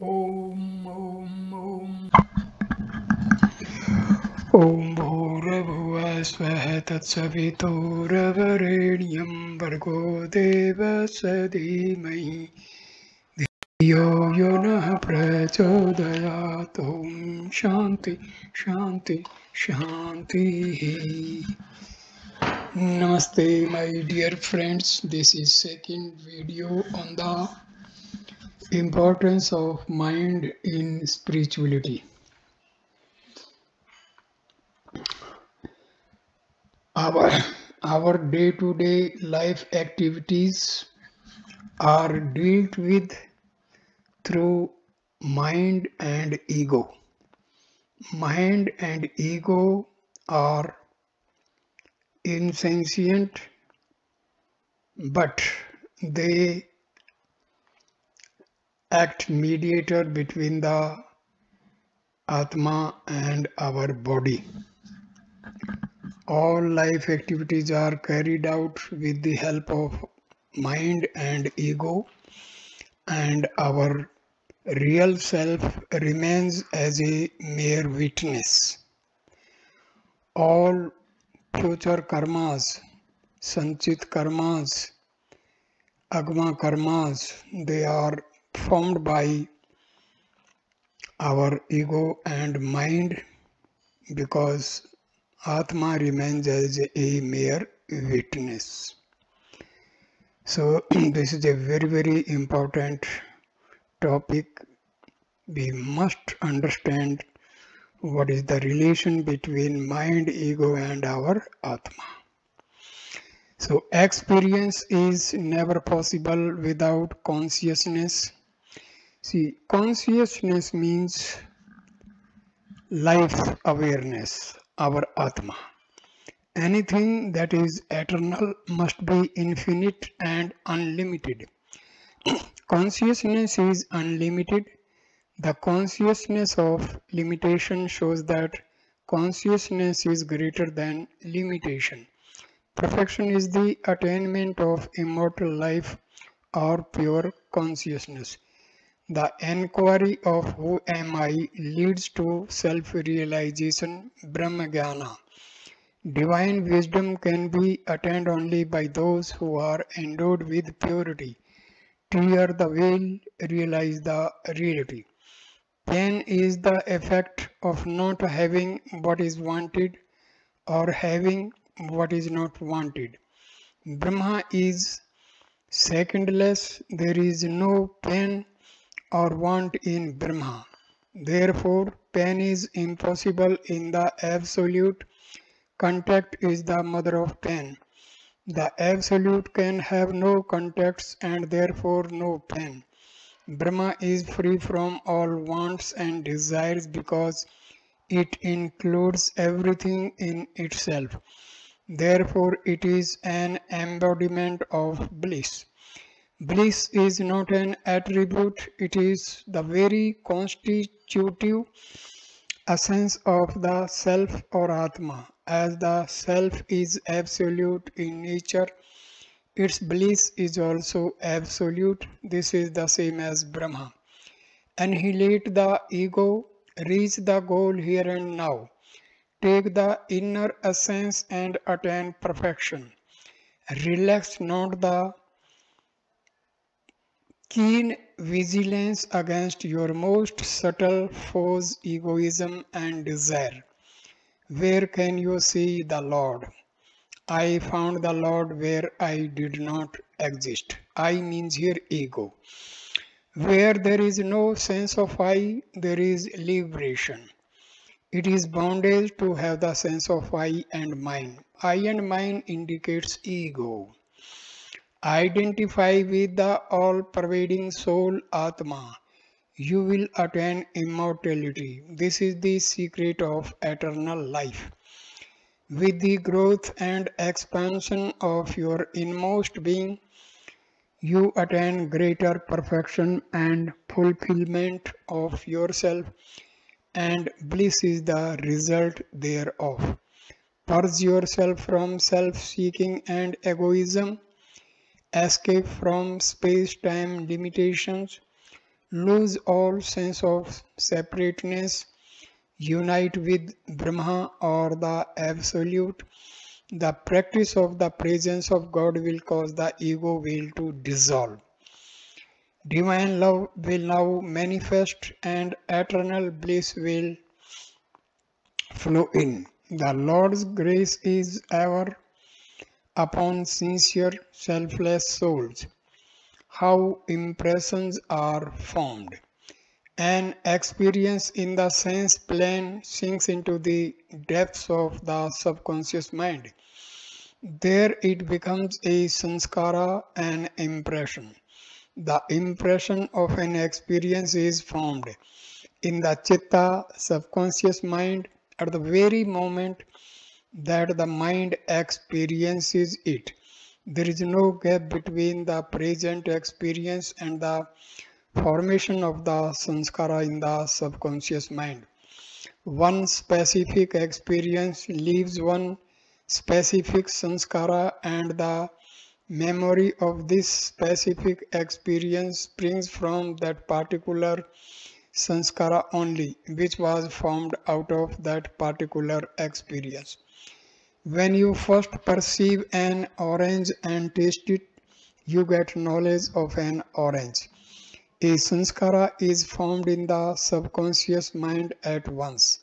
Om Om Om Om Bhurabhuva Swaha Tatsavitorenyam Bhargo Devasya Dhimahi Yo Yonah Prachodayat. Om Shanti Shanti Shanti. Namaste, my dear friends. This is second video on the importance of mind in spirituality. Our day-to-day life activities are dealt with through mind and ego. Mind and ego are insentient, but they act mediator between the Atma and our body. All life activities are carried out with the help of mind and ego, and our real self remains as a mere witness. All future karmas, sanchit karmas, agama karmas, they are formed by our ego and mind, because Atma remains as a mere witness. So this is a very important topic. We must understand what is the relation between mind, ego and our Atma. So experience is never possible without consciousness. See, consciousness means life awareness, our Atma. Anything that is eternal must be infinite and unlimited. Consciousness is unlimited. The consciousness of limitation shows that consciousness is greater than limitation. Perfection is the attainment of immortal life or pure consciousness. The inquiry of who am I leads to self-realization, Brahmajnana. Divine wisdom can be attained only by those who are endowed with purity. Clear the veil, realize the reality. Pain is the effect of not having what is wanted or having what is not wanted. Brahma is secondless. There is no pain or want in Brahma. Therefore, pain is impossible in the absolute. Contact is the mother of pain. The absolute can have no contacts and therefore no pain. Brahma is free from all wants and desires because it includes everything in itself. Therefore, it is an embodiment of bliss. Bliss is not an attribute, it is the very constitutive essence of the self or Atma. As the self is absolute in nature, its bliss is also absolute. This is the same as Brahma. Annihilate the ego, reach the goal here and now. Take the inner essence and attain perfection. Relax not the keen vigilance against your most subtle foes, egoism and desire. Where can you see the Lord? I found the Lord where I did not exist. I means here ego. Where there is no sense of I, there is liberation. It is bondage to have the sense of I and mine. I and mine indicates ego. Identify with the all-pervading soul Atma. You will attain immortality. This is the secret of eternal life. With the growth and expansion of your inmost being, you attain greater perfection and fulfillment of yourself, and bliss is the result thereof. Purge yourself from self-seeking and egoism. Escape from space-time limitations. lose all sense of separateness, unite with Brahma or the Absolute. The practice of the presence of God will cause the ego will to dissolve. Divine love will now manifest and eternal bliss will flow in. The Lord's grace is ever upon sincere, selfless souls. How impressions are formed. An experience in the sense plane sinks into the depths of the subconscious mind. There it becomes a sanskara, an impression. The impression of an experience is formed in the chitta, subconscious mind, at the very moment that the mind experiences it. There is no gap between the present experience and the formation of the sanskara in the subconscious mind. One specific experience leaves one specific sanskara, and the memory of this specific experience springs from that particular sanskara only, which was formed out of that particular experience. When you first perceive an orange and taste it, you get knowledge of an orange. A sanskara is formed in the subconscious mind at once.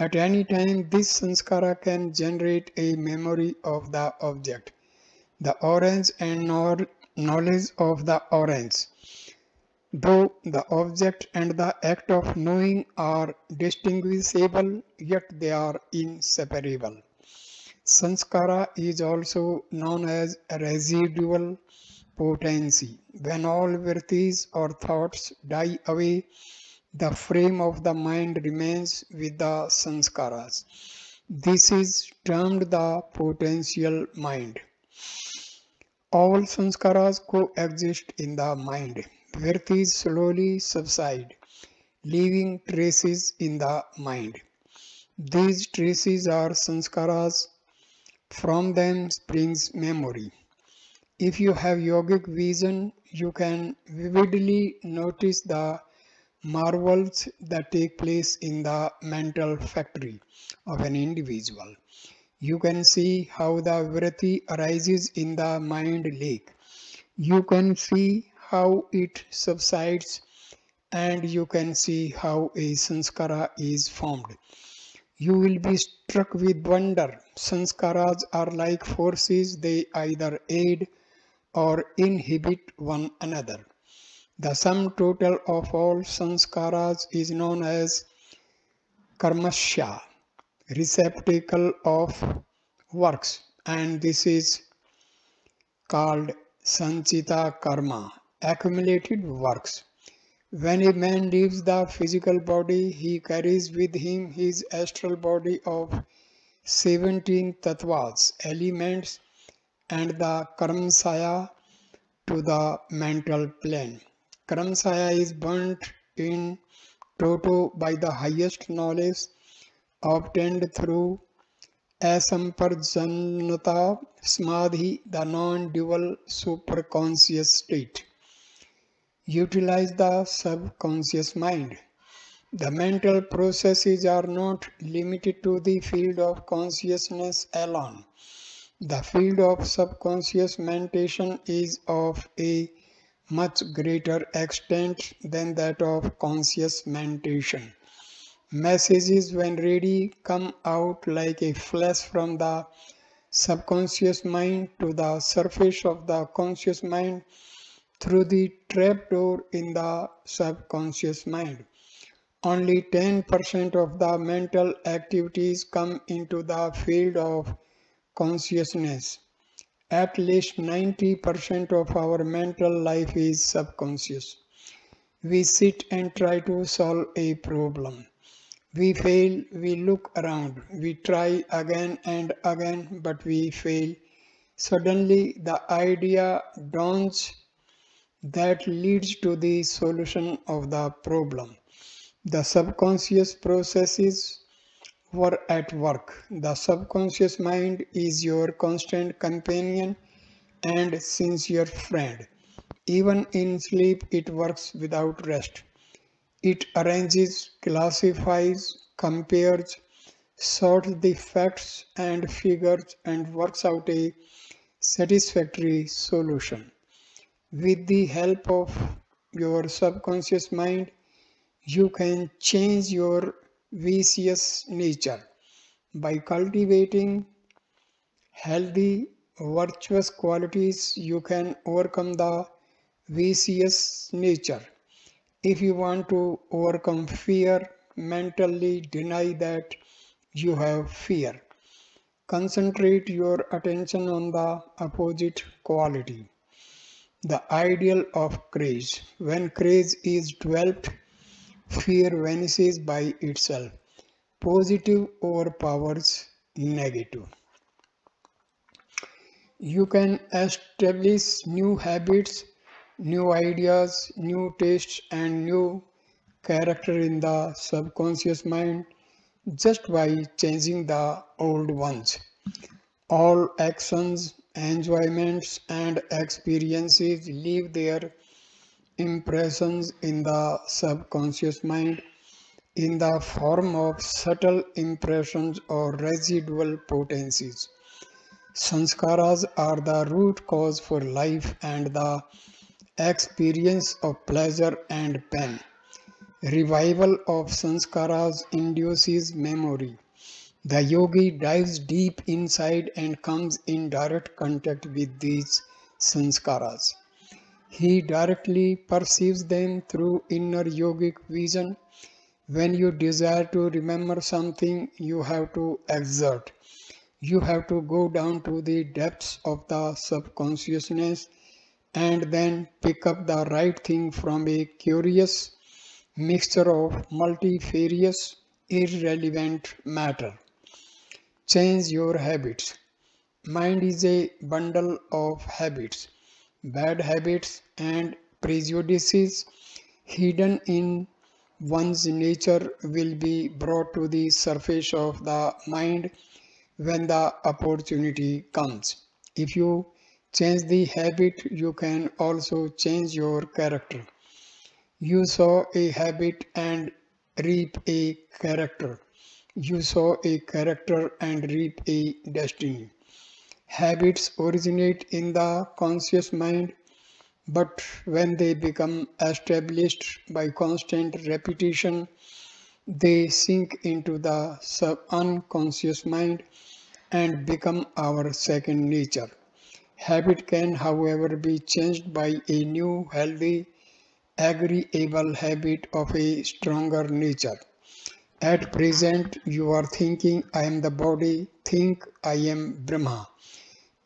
At any time, this sanskara can generate a memory of the object, the orange, and knowledge of the orange. Though the object and the act of knowing are distinguishable, yet they are inseparable. Sanskara is also known as residual potency. When all vrittis or thoughts die away, the frame of the mind remains with the sanskaras. This is termed the potential mind. All sanskaras coexist in the mind. Vrittis slowly subside, leaving traces in the mind. These traces are sanskaras. From them springs memory. If you have yogic vision, you can vividly notice the marvels that take place in the mental factory of an individual. You can see how the vritti arises in the mind lake. You can see how it subsides, and you can see how a sanskara is formed. You will be struck with wonder. Sanskaras are like forces, they either aid or inhibit one another. The sum total of all sanskaras is known as karmasya, receptacle of works, and this is called sanchita karma, accumulated works. When a man leaves the physical body, he carries with him his astral body of 17 tattvas, elements, and the karmasaya to the mental plane. Karmasaya is burnt in toto by the highest knowledge obtained through asamparjanata samadhi, the non-dual superconscious state. Utilize the subconscious mind. The mental processes are not limited to the field of consciousness alone. The field of subconscious mentation is of a much greater extent than that of conscious mentation. Messages, when ready, come out like a flash from the subconscious mind to the surface of the conscious mind through the trapdoor in the subconscious mind. Only 10% of the mental activities come into the field of consciousness. At least 90% of our mental life is subconscious. We sit and try to solve a problem. We fail, we look around, we try again and again, but we fail. Suddenly the idea dawns that leads to the solution of the problem. The subconscious processes were at work. The subconscious mind is your constant companion and sincere friend. Even in sleep, it works without rest. It arranges, classifies, compares, sorts the facts and figures, and works out a satisfactory solution. With the help of your subconscious mind, you can change your vicious nature. By cultivating healthy, virtuous qualities, you can overcome the vicious nature. If you want to overcome fear, mentally deny that you have fear. Concentrate your attention on the opposite quality, the ideal of courage. When courage is developed, fear vanishes by itself. Positive overpowers negative. You can establish new habits, new ideas, new tastes, and new character in the subconscious mind just by changing the old ones. All actions, enjoyments, and experiences leave their impressions in the subconscious mind in the form of subtle impressions or residual potencies. Sanskaras are the root cause for life and the experience of pleasure and pain. Revival of sanskaras induces memory. The yogi dives deep inside and comes in direct contact with these sanskaras. He directly perceives them through inner yogic vision. When you desire to remember something, you have to exert. You have to go down to the depths of the subconsciousness and then pick up the right thing from a curious mixture of multifarious, irrelevant matter. Change your habits. Mind is a bundle of habits, bad habits and prejudices hidden in one's nature will be brought to the surface of the mind when the opportunity comes. If you change the habit, you can also change your character. You sow a habit and reap a character. You sow a character and reap a destiny. Habits originate in the conscious mind, but when they become established by constant repetition, they sink into the unconscious mind and become our second nature. Habit can, however, be changed by a new, healthy, agreeable habit of a stronger nature. At present, you are thinking, I am the body, think I am Brahma.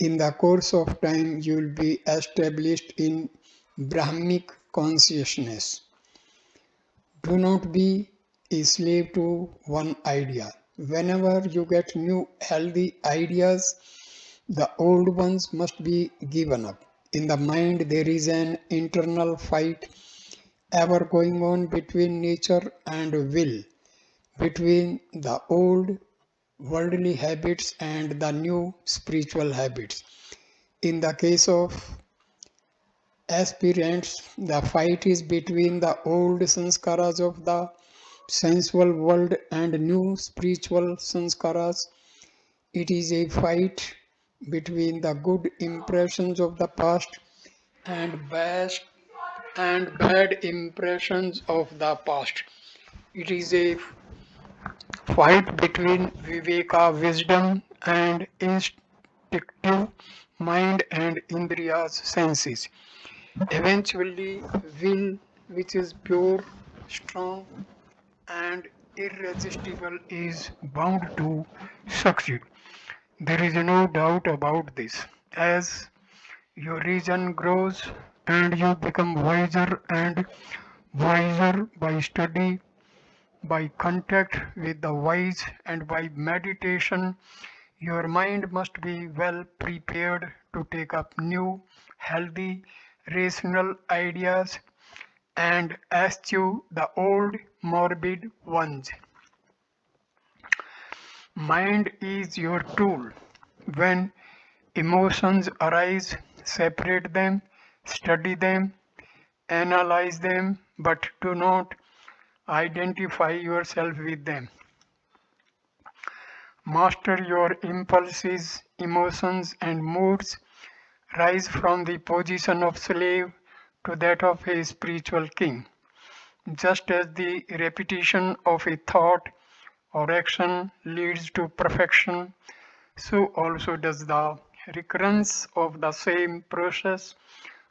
In the course of time, you will be established in Brahmic consciousness. Do not be a slave to one idea. Whenever you get new healthy ideas, the old ones must be given up. In the mind, there is an internal fight ever going on between nature and will, between the old worldly habits and the new spiritual habits. In the case of aspirants, the fight is between the old sanskaras of the sensual world and new spiritual sanskaras. It is a fight between the good impressions of the past and bad impressions of the past. It is a fight between viveka, wisdom, and instinctive mind and indriyas, senses. Eventually, will, which is pure, strong, and irresistible, is bound to succeed. There is no doubt about this. As your region grows and you become wiser and wiser by study, by contact with the wise, and by meditation, your mind must be well prepared to take up new, healthy, rational ideas and eschew the old, morbid ones. Mind is your tool. When emotions arise, separate them, Study them, analyze them, but do not identify yourself with them. Master your impulses, emotions, and moods. Rise from the position of slave to that of a spiritual king. Just as the repetition of a thought or action leads to perfection, so also does the recurrence of the same process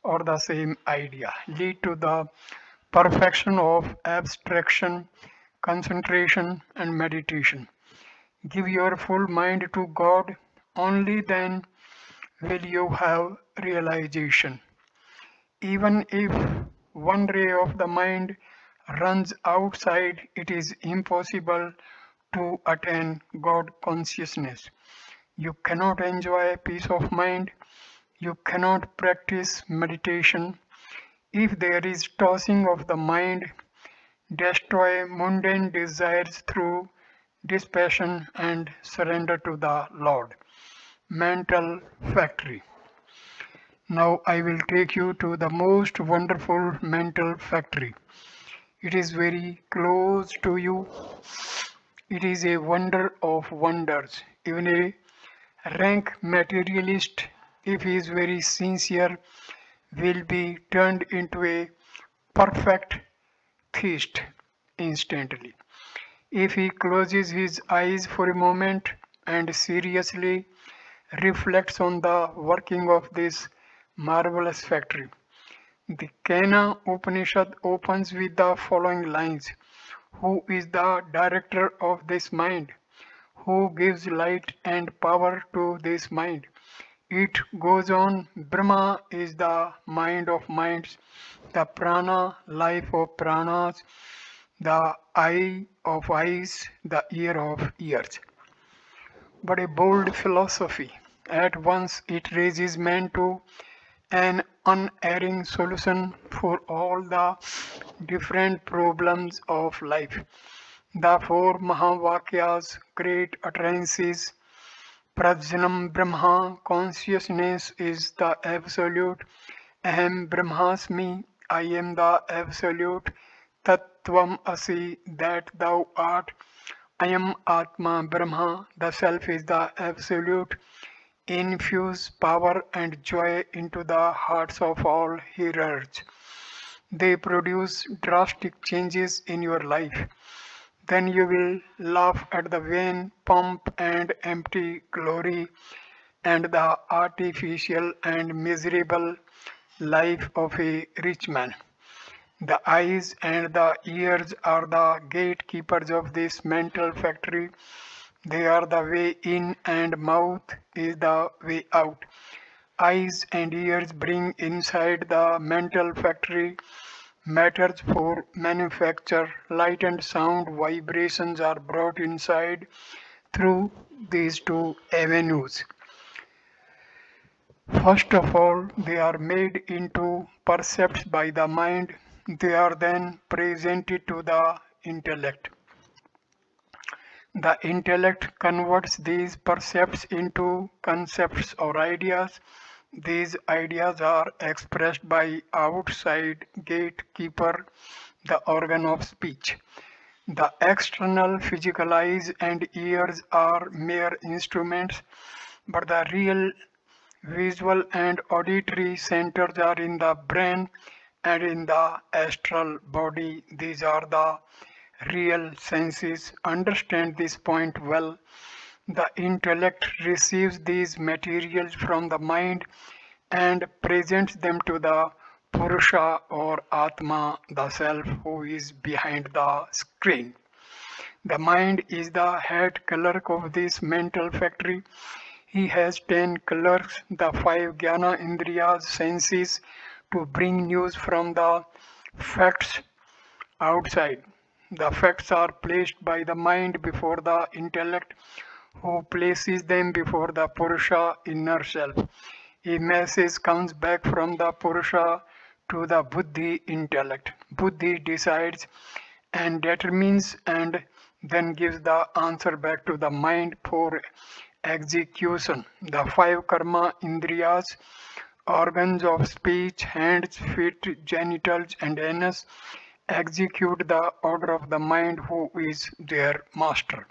or the same idea lead to the perfection of abstraction, concentration, and meditation. Give your full mind to God, only then will you have realization. Even if one ray of the mind runs outside, it is impossible to attain God consciousness. You cannot enjoy peace of mind. You cannot practice meditation. If there is tossing of the mind, destroy mundane desires through dispassion and surrender to the Lord. Mental factory. Now I will take you to the most wonderful mental factory. It is very close to you. It is a wonder of wonders. Even a rank materialist, if he is very sincere, will be turned into a perfect theist instantly. If he closes his eyes for a moment and seriously reflects on the working of this marvelous factory. The Kena Upanishad opens with the following lines. Who is the director of this mind? Who gives light and power to this mind? It goes on, Brahma is the mind of minds, the prana, life of pranas, the eye of eyes, the ear of ears. But a bold philosophy. At once it raises man to an unerring solution for all the different problems of life. The four Mahavakyas, great utterances, Prajnam Brahma, consciousness is the absolute, Aham Brahmasmi, I am the absolute, Tattvam Asi, that thou art, I am Atma Brahma, the self is the absolute. Infuse power and joy into the hearts of all hearers. They produce drastic changes in your life. Then you will laugh at the vain pomp and empty glory and the artificial and miserable life of a rich man. The eyes and the ears are the gatekeepers of this mental factory. They are the way in and mouth is the way out. Eyes and ears bring inside the mental factory matters for manufacture. Light and sound vibrations are brought inside through these two avenues. First of all, they are made into percepts by the mind. They are then presented to the intellect. The intellect converts these percepts into concepts or ideas. These ideas are expressed by outside gatekeeper, the organ of speech. The external physical eyes and ears are mere instruments, but the real visual and auditory centers are in the brain and in the astral body. These are the real senses. Understand this point well. The intellect receives these materials from the mind and presents them to the Purusha or Atma, the self who is behind the screen. The mind is the head clerk of this mental factory. He has 10 clerks, the 5 Jnana Indriyas, senses, to bring news from the facts outside. The facts are placed by the mind before the intellect, who places them before the Purusha inner self. A message comes back from the Purusha to the Buddhi intellect. Buddhi decides and determines and then gives the answer back to the mind for execution. The 5 karma indriyas Organs of speech, hands, feet, genitals, and anus execute the order of the mind who is their master.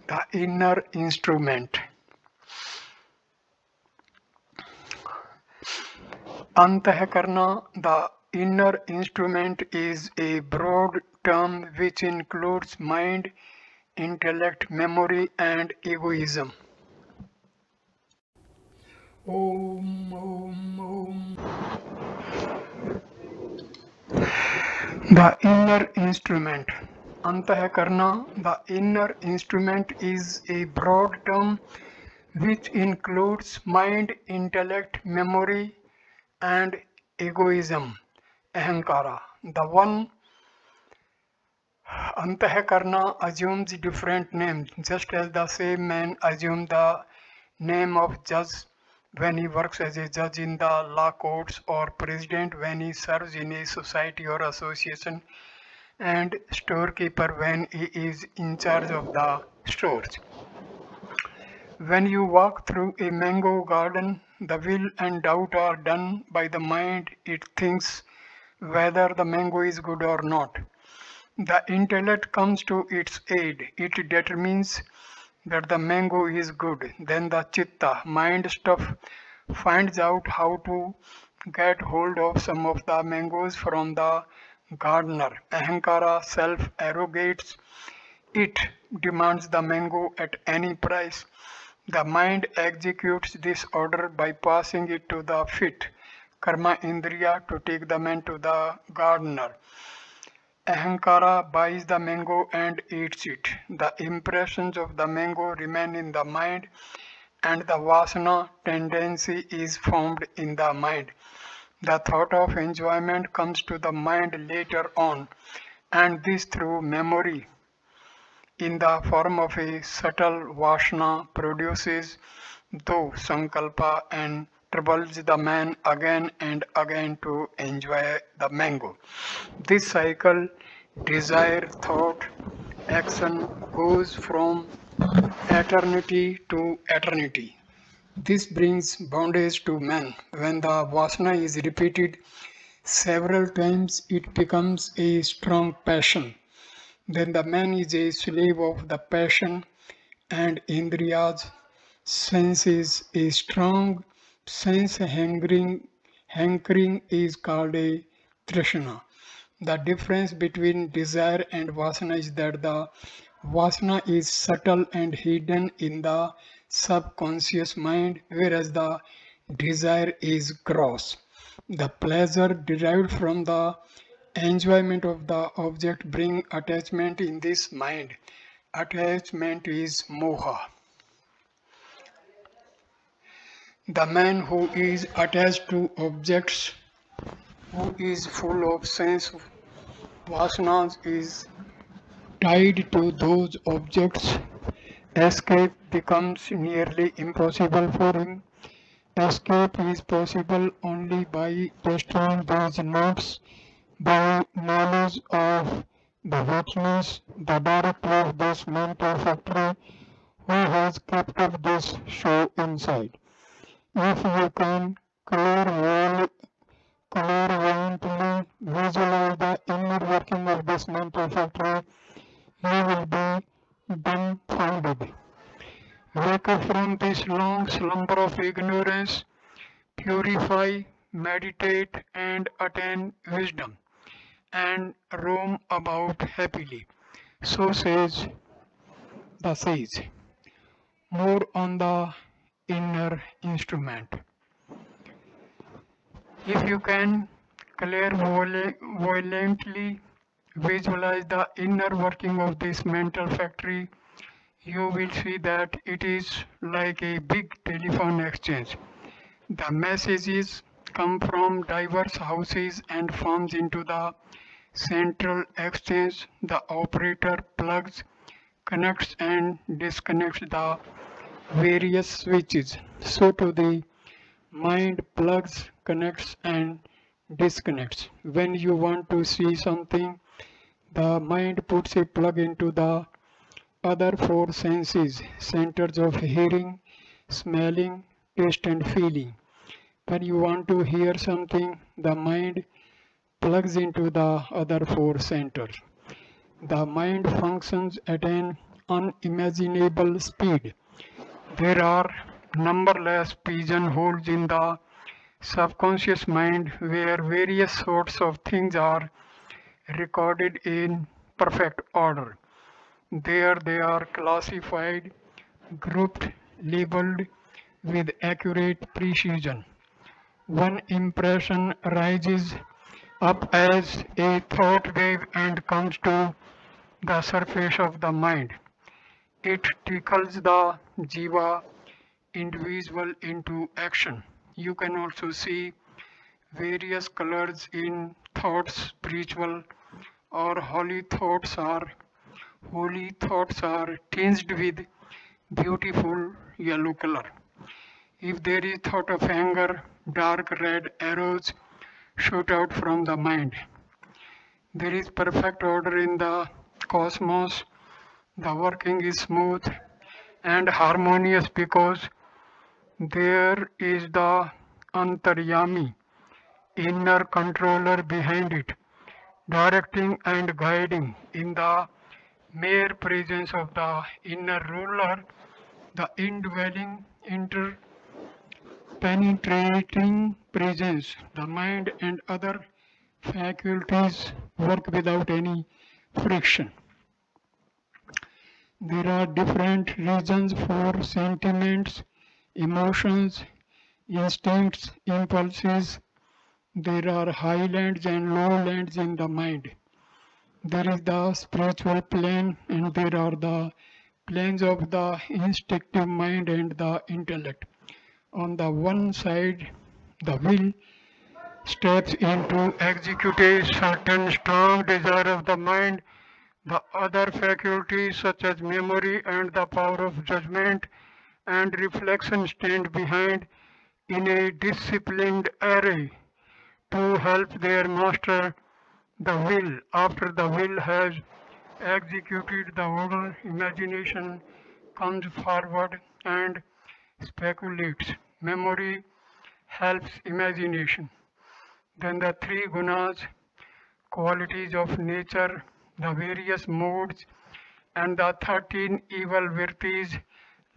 The inner instrument. Antahakarna, the inner instrument, is a broad term which includes mind, intellect, memory, and egoism. Om, Om, Om. The inner instrument. Antahakarna, the inner instrument, is a broad term which includes mind, intellect, memory, and egoism. Ahankara. The one Antahakarna assumes different names, just as the same man assumes the name of judge when he works as a judge in the law courts, or president when he serves in a society or association, and storekeeper when he is in charge of the stores. When you walk through a mango garden, the will and doubt are done by the mind. It thinks whether the mango is good or not. The intellect comes to its aid. It determines that the mango is good. Then the chitta, mind stuff, finds out how to get hold of some of the mangoes from the gardener. Ahankara, self, arrogates. It demands the mango at any price. The mind executes this order by passing it to the fit, karma indriya, to take the man to the gardener. Ahankara buys the mango and eats it. The impressions of the mango remain in the mind, and the vasana tendency is formed in the mind. The thought of enjoyment comes to the mind later on, and this through memory in the form of a subtle vasana produces though sankalpa and troubles the man again and again to enjoy the mango. This cycle, desire, thought, action, goes from eternity to eternity. This brings bondage to man. When the vasana is repeated several times, it becomes a strong passion. Then the man is a slave of the passion and indriyas. Sense is a strong sense hankering is called a trishna. The difference between desire and vasana is that the vasana is subtle and hidden in the subconscious mind, whereas the desire is gross. The pleasure derived from the enjoyment of the object bring attachment in this mind. Attachment is moha. The man who is attached to objects, who is full of sense vasanas, is tied to those objects. Escape becomes nearly impossible for him. Escape is possible only by destroying these knots, by knowledge of the witness, the director of this mental factory, who has kept up this show inside. If you can clairvoyantly visualize the inner working of this mental factory, you will be dumbfounded. Wake up from this long slumber of ignorance, purify, meditate, and attain wisdom, and roam about happily. So says the sage. More on the inner instrument. If you can clairvoyantly visualize the inner working of this mental factory, you will see that it is like a big telephone exchange. The messages come from diverse houses and firms into the central exchange. The operator plugs, connects and disconnects the various switches. So too the mind plugs, connects and disconnects. When you want to see something, the mind puts a plug into the other four senses, centers of hearing, smelling, taste and feeling. When you want to hear something, the mind plugs into the other four centers. The mind functions at an unimaginable speed. There are numberless pigeonholes in the subconscious mind where various sorts of things are recorded in perfect order. There they are classified, grouped, labeled with accurate precision. One impression rises up as a thought wave and comes to the surface of the mind. It tickles the jiva individual into action. You can also see various colors in thoughts. Spiritual or holy thoughts are tinged with beautiful yellow color. If there is thought of anger, dark red arrows shoot out from the mind. There is perfect order in the cosmos. The working is smooth and harmonious because there is the antaryami, inner controller behind it, directing and guiding. In the mere presence of the inner ruler, the indwelling, interpenetrating presence, the mind and other faculties work without any friction. There are different reasons for sentiments, emotions, instincts, impulses. There are highlands and lowlands in the mind. There is the spiritual plane and there are the planes of the instinctive mind and the intellect. On the one side, the will steps in to execute a certain strong desire of the mind. The other faculties such as memory and the power of judgment and reflection stand behind in a disciplined array to help their master the will. After the will has executed the order, imagination comes forward and speculates. Memory helps imagination. Then the three gunas, qualities of nature, the various moods, and the 13 evil virtues,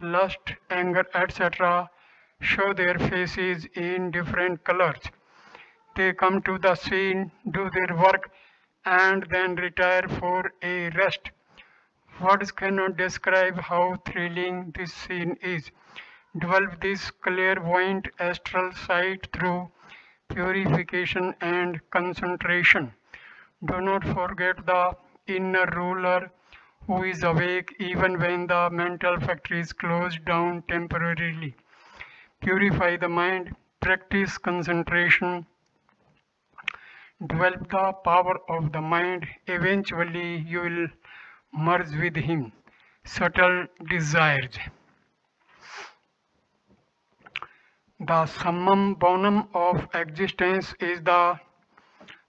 lust, anger, etc., show their faces in different colors. They come to the scene, do their work, and then retire for a rest. Words cannot describe how thrilling this scene is. Develop this clairvoyant astral sight through purification and concentration. Do not forget the inner ruler who is awake even when the mental factory is closed down temporarily. Purify the mind, practice concentration, develop the power of the mind. Eventually you will merge with him. Subtle desires. The summum bonum of existence is the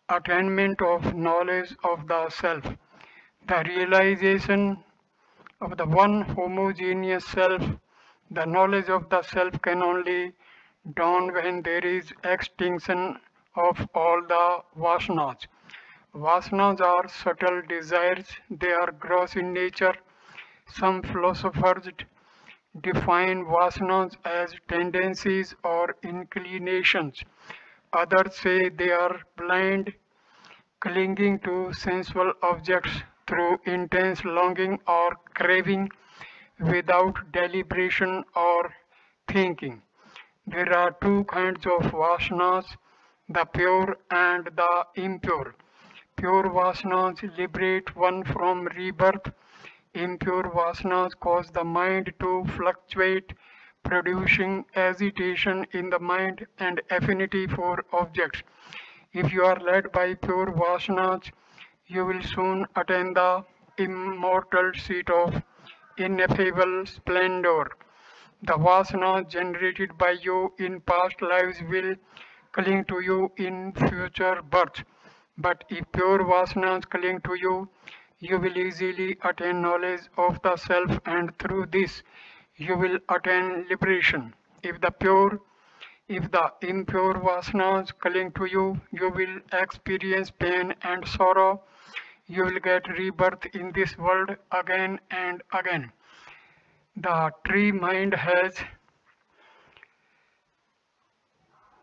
attainment of knowledge of the self, the realization of the one homogeneous self. The knowledge of the self can only dawn when there is extinction of all the vasanas. Vasanas are subtle desires, they are gross in nature. Some philosophers define vasanas as tendencies or inclinations. Others say they are blind, clinging to sensual objects through intense longing or craving without deliberation or thinking. There are two kinds of vasanas, the pure and the impure. Pure vasanas liberate one from rebirth. Impure vasanas cause the mind to fluctuate, producing agitation in the mind and affinity for objects. If you are led by pure vasanas, you will soon attain the immortal seat of ineffable splendor. The vasanas generated by you in past lives will cling to you in future births. But if pure vasanas cling to you, you will easily attain knowledge of the self, and through this you will attain liberation. If the pure If the impure vasanas cling to you, you will experience pain and sorrow. You will get rebirth in this world again and again. The tree mind has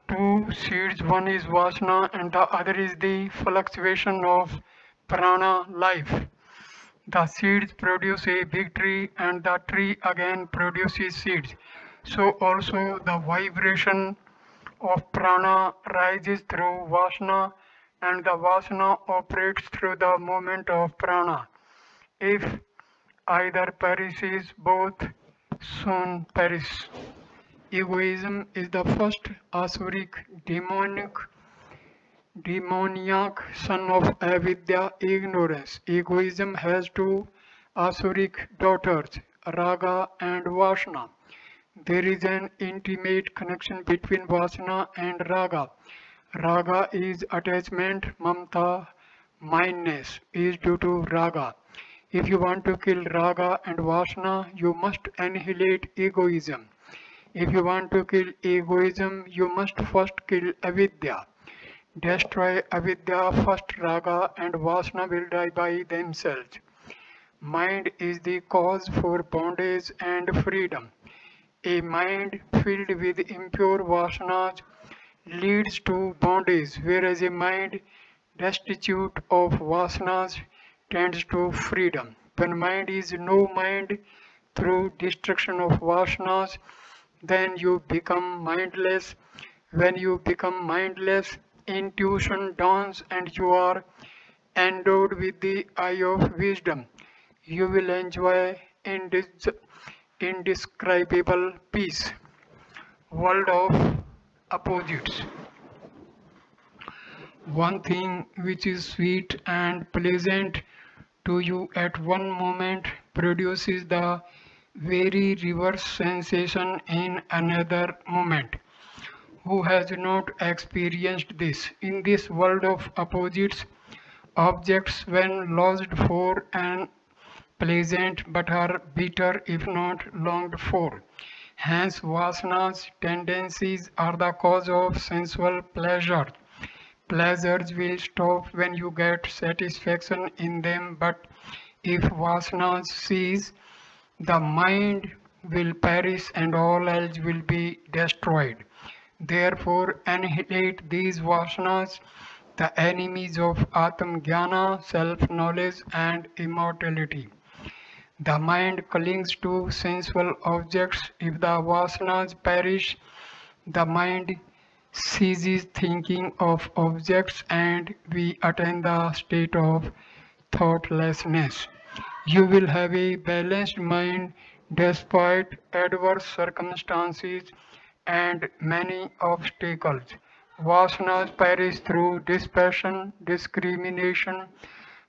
two seeds, one is vasana and the other is the fluctuation of prana life. The seeds produce a big tree and the tree again produces seeds. So also the vibration of prana rises through vasana and the vasana operates through the movement of prana. If either perishes, both soon perish. Egoism is the first asuric demoniac son of avidya, ignorance. Egoism has two asuric daughters, raga and vasana. There is an intimate connection between vasana and raga. Raga is attachment, mamta, mindness is due to raga. If you want to kill raga and vasana, you must annihilate egoism. If you want to kill egoism, you must first kill avidya. Destroy avidya, first raga and vasana will die by themselves. Mind is the cause for bondage and freedom. A mind filled with impure vasanas leads to bondage, whereas a mind destitute of vasanas tends to freedom. When mind is no mind through destruction of vasanas, then you become mindless. When you become mindless, intuition dawns and you are endowed with the eye of wisdom. You will enjoy indescribable peace. World of opposites. One thing which is sweet and pleasant to you at one moment produces the very reverse sensation in another moment. Who has not experienced this? In this world of opposites, objects when lost for and pleasant but are bitter if not longed for. Hence, vasanas tendencies are the cause of sensual pleasure. Pleasures will stop when you get satisfaction in them, but if vasanas cease, the mind will perish and all else will be destroyed. Therefore, annihilate these vasanas, the enemies of Atma Jnana, self-knowledge and immortality. The mind clings to sensual objects. If the vasanas perish, the mind ceases thinking of objects and we attain the state of thoughtlessness. You will have a balanced mind despite adverse circumstances and many obstacles. Vasanas perish through dispassion, discrimination,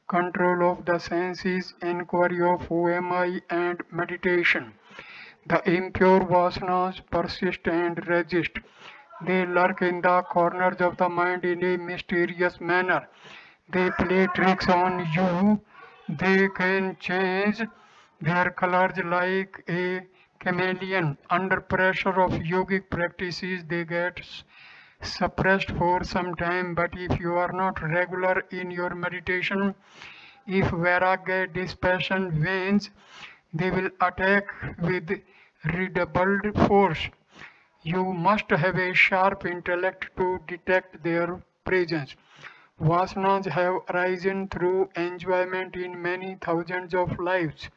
control of the senses, inquiry of who am I, and meditation. The impure vasanas persist and resist. They lurk in the corners of the mind in a mysterious manner. They play tricks on you. They can change their colors like a chameleon. Under pressure of yogic practices, they get suppressed for some time, but if you are not regular in your meditation, if vairagya dispassion wanes, they will attack with redoubled force. You must have a sharp intellect to detect their presence. Vasanas have arisen through enjoyment in many thousands of lives.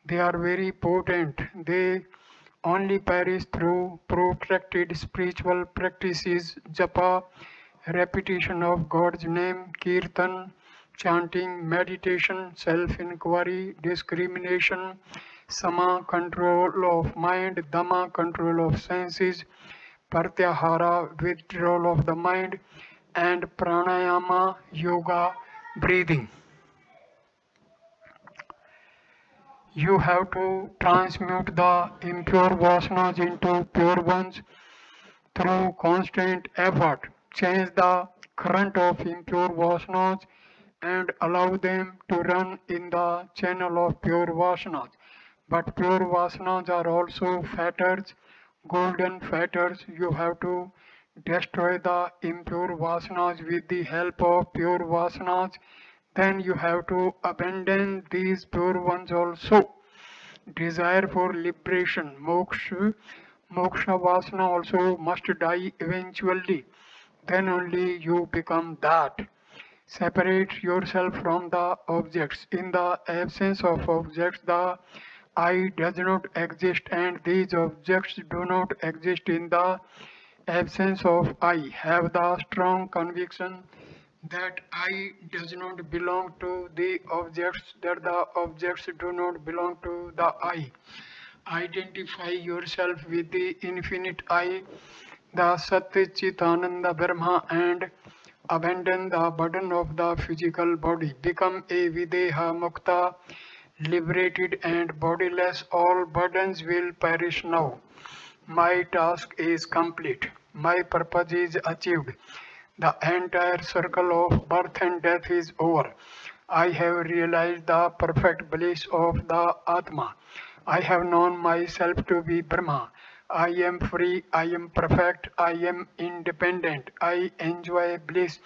They are very potent. They only perish through protracted spiritual practices, japa, repetition of God's name, kirtan, chanting, meditation, self-inquiry, discrimination, sama, control of mind, dhamma, control of senses, pratyahara, withdrawal of the mind, and pranayama, yoga, breathing. You have to transmute the impure vasanas into pure ones through constant effort. Change the current of impure vasanas and allow them to run in the channel of pure vasanas. But pure vasanas are also fetters. golden fetters. You have to destroy the impure vasanas with the help of pure vasanas. Then you have to abandon these pure ones also. Desire for liberation, moksha vasana also must die eventually. Then only you become that. Separate yourself from the objects. In the absence of objects, the I does not exist, and these objects do not exist in the absence of I. Have the strong conviction that I does not belong to the objects, that the objects do not belong to the I. Identify yourself with the infinite I, the Satchitananda Brahma, and abandon the burden of the physical body. Become a Videha Mukta, liberated and bodiless. All burdens will perish now. My task is complete. My purpose is achieved. The entire circle of birth and death is over. I have realized the perfect bliss of the Atma. I have known myself to be Brahma. I am free, I am perfect, I am independent. I enjoy bliss.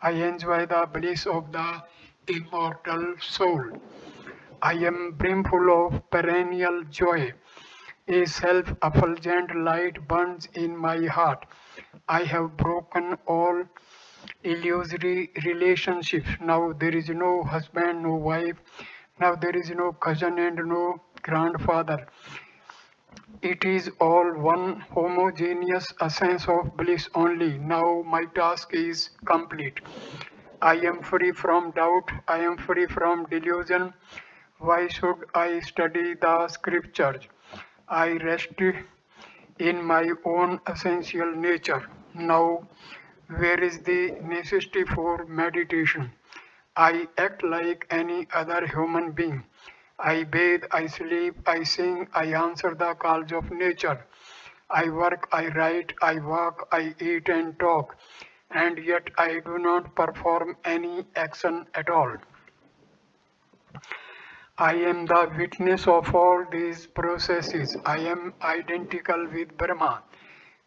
I enjoy the bliss of the immortal soul. I am brimful of perennial joy. A self-effulgent light burns in my heart. I have broken all illusory relationships. Now there is no husband, no wife. Now there is no cousin and no grandfather. It is all one homogeneous essence of bliss only. Now my task is complete. I am free from doubt. I am free from delusion. Why should I study the scriptures? I rest in my own essential nature. Now, where is the necessity for meditation? I act like any other human being. I bathe, I sleep, I sing, I answer the calls of nature. I work, I write, I walk, I eat and talk, and yet I do not perform any action at all. I am the witness of all these processes. I am identical with Brahma.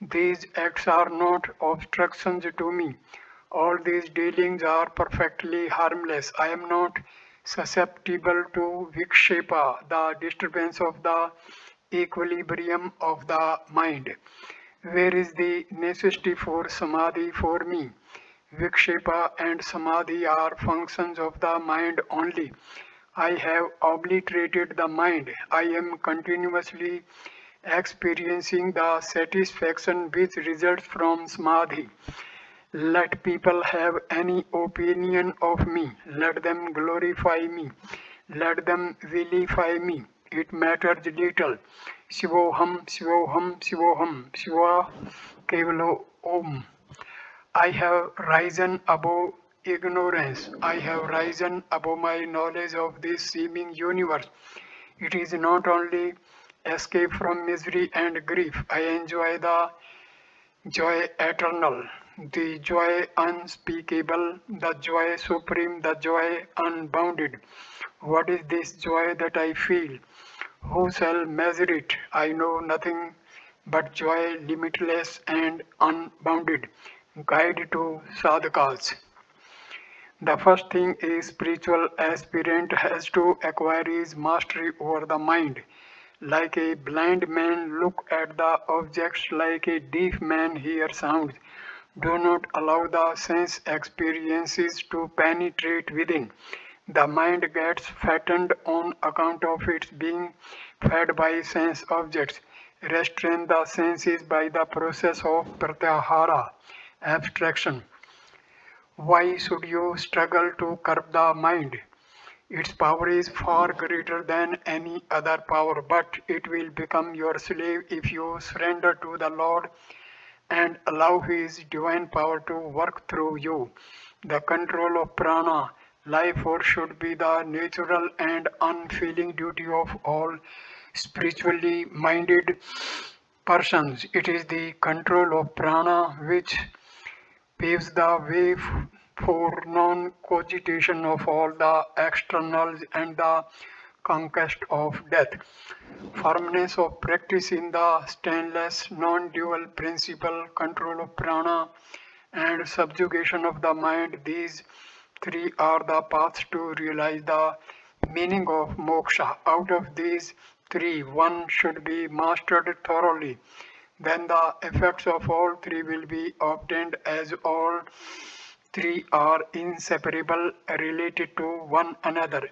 These acts are not obstructions to me. All these dealings are perfectly harmless. I am not susceptible to vikshepa, the disturbance of the equilibrium of the mind. Where is the necessity for samadhi for me? Vikshepa and samadhi are functions of the mind only. I have obliterated the mind. I am continuously experiencing the satisfaction which results from samadhi. Let people have any opinion of me. Let them glorify me. Let them vilify me. It matters little. Shivoham, Shivoham, Shivoham, Shiva Kevalo Om. I have risen above ignorance. I have risen above my knowledge of this seeming universe. It is not only escape from misery and grief. I enjoy the joy eternal, the joy unspeakable, the joy supreme, the joy unbounded. What is this joy that I feel? Who shall measure it? I know nothing but joy limitless and unbounded. Guide to sadhakas. The first thing a spiritual aspirant has to acquire is mastery over the mind. Like a blind man look at the objects, like a deaf man hear sounds. Do not allow the sense experiences to penetrate within. The mind gets fattened on account of its being fed by sense objects. Restrain the senses by the process of pratyahara, abstraction. Why should you struggle to curb the mind? Its power is far greater than any other power, but it will become your slave if you surrender to the Lord and allow His divine power to work through you. The control of prana, life force, should be the natural and unfailing duty of all spiritually minded persons. It is the control of prana which paves the way for non-cogitation of all the externals and the conquest of death. Firmness of practice in the stainless, non-dual principle, control of prana, and subjugation of the mind. These three are the paths to realize the meaning of moksha. Out of these three, one should be mastered thoroughly. Then the effects of all three will be obtained, as all three are inseparable, related to one another.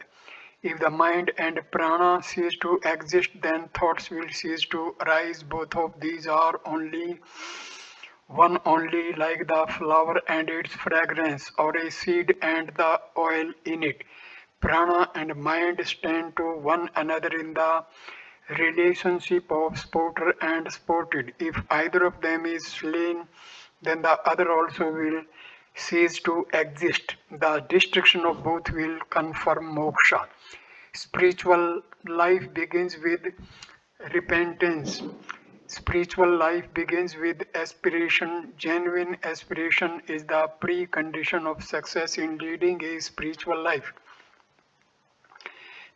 If the mind and prana cease to exist, then thoughts will cease to arise. Both of these are only one only, like the flower and its fragrance, or a seed and the oil in it. Prana and mind stand to one another in the relationship of sporter and sported. If either of them is slain, then the other also will cease to exist. The destruction of both will confirm moksha. Spiritual life begins with repentance. Spiritual life begins with aspiration. Genuine aspiration is the precondition of success in leading a spiritual life.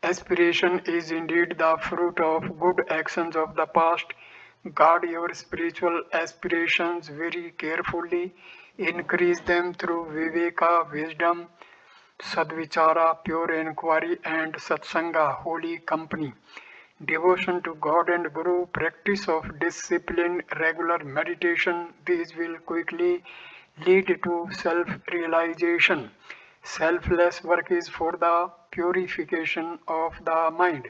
Aspiration is indeed the fruit of good actions of the past. Guard your spiritual aspirations very carefully. Increase them through viveka, wisdom, sadvichara, pure inquiry, and satsanga, holy company. Devotion to God and Guru, practice of discipline, regular meditation, these will quickly lead to self-realization. Selfless work is for the purification of the mind.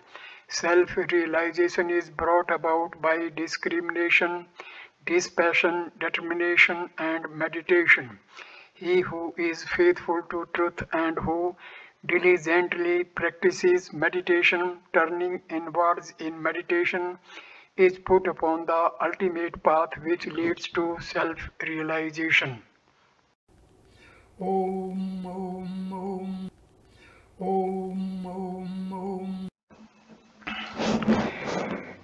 Self-realization is brought about by discrimination, dispassion, determination, and meditation. He who is faithful to truth and who diligently practices meditation, turning inwards in meditation, is put upon the ultimate path which leads to self-realization. Om, Om, Om, Om, Om, Om.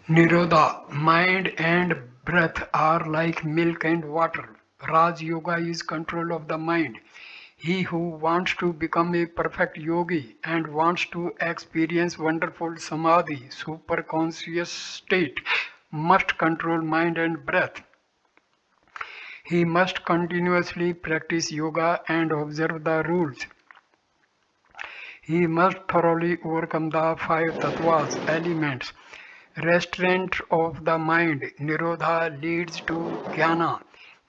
Nirodha, mind and breath are like milk and water. Raj Yoga is control of the mind. He who wants to become a perfect yogi and wants to experience wonderful samadhi, superconscious state, must control mind and breath. He must continuously practice yoga and observe the rules. He must thoroughly overcome the five tattvas, elements. Restraint of the mind, Nirodha, leads to jnana.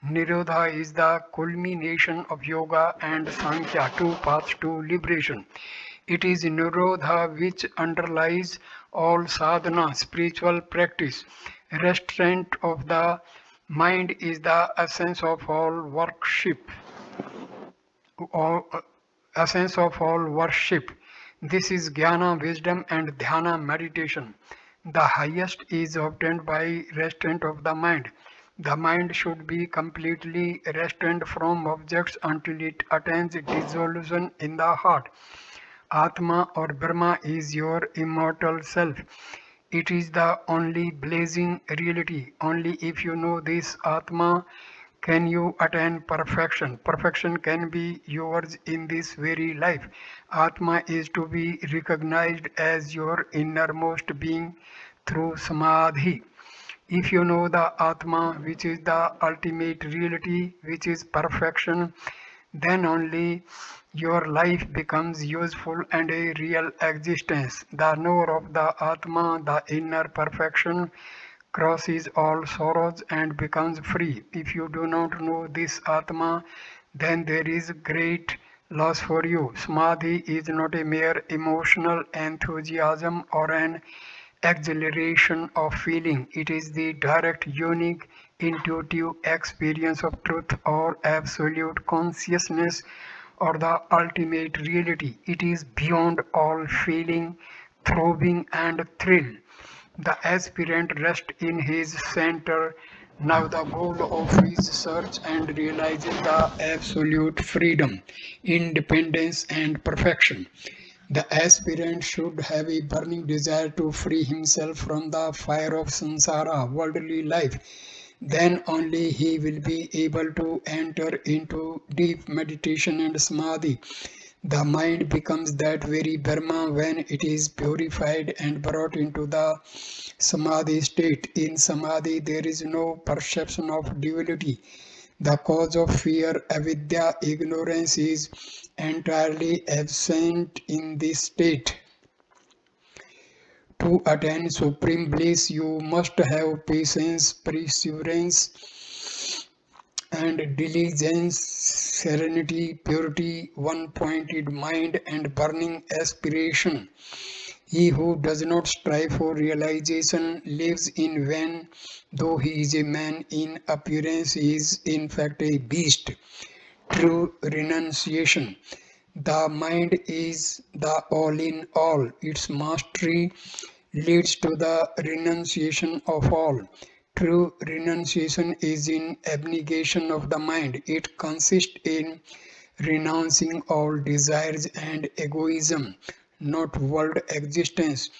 Nirodha is the culmination of yoga and Sankhya, two paths to liberation. It is Nirodha which underlies all sadhana, spiritual practice. Restraint of the mind is the essence of all worship. Essence of all worship. This is jnana, wisdom, and dhyana, meditation. The highest is obtained by restraint of the mind. The mind should be completely restrained from objects until it attains dissolution in the heart. Atma or Brahma is your immortal self. It is the only blazing reality. Only if you know this Atma can you attain perfection. Perfection can be yours in this very life. Atma is to be recognized as your innermost being through Samadhi. If you know the Atma, which is the ultimate reality, which is perfection, then only your life becomes useful and a real existence. The knower of the Atma, the inner perfection, crosses all sorrows and becomes free. If you do not know this Atma, then there is great loss for you. Samadhi is not a mere emotional enthusiasm or an exhilaration of feeling. It is the direct, unique, intuitive experience of truth or absolute consciousness or the ultimate reality. It is beyond all feeling, throbbing, and thrill. The aspirant rests in his center. Now the goal of his search and realizes the absolute freedom, independence, and perfection. The aspirant should have a burning desire to free himself from the fire of samsara, worldly life. Then only he will be able to enter into deep meditation and samadhi. The mind becomes that very Brahma when it is purified and brought into the Samadhi state. In Samadhi, there is no perception of duality. The cause of fear, avidya, ignorance is entirely absent in this state. To attain supreme bliss, you must have patience, perseverance, and diligence, serenity, purity, one-pointed mind, and burning aspiration. He who does not strive for realization lives in vain. Though he is a man in appearance, he is in fact a beast. True renunciation. The mind is the all in all. Its mastery leads to the renunciation of all. True renunciation is in abnegation of the mind. It consists in renouncing all desires and egoism, not world existence.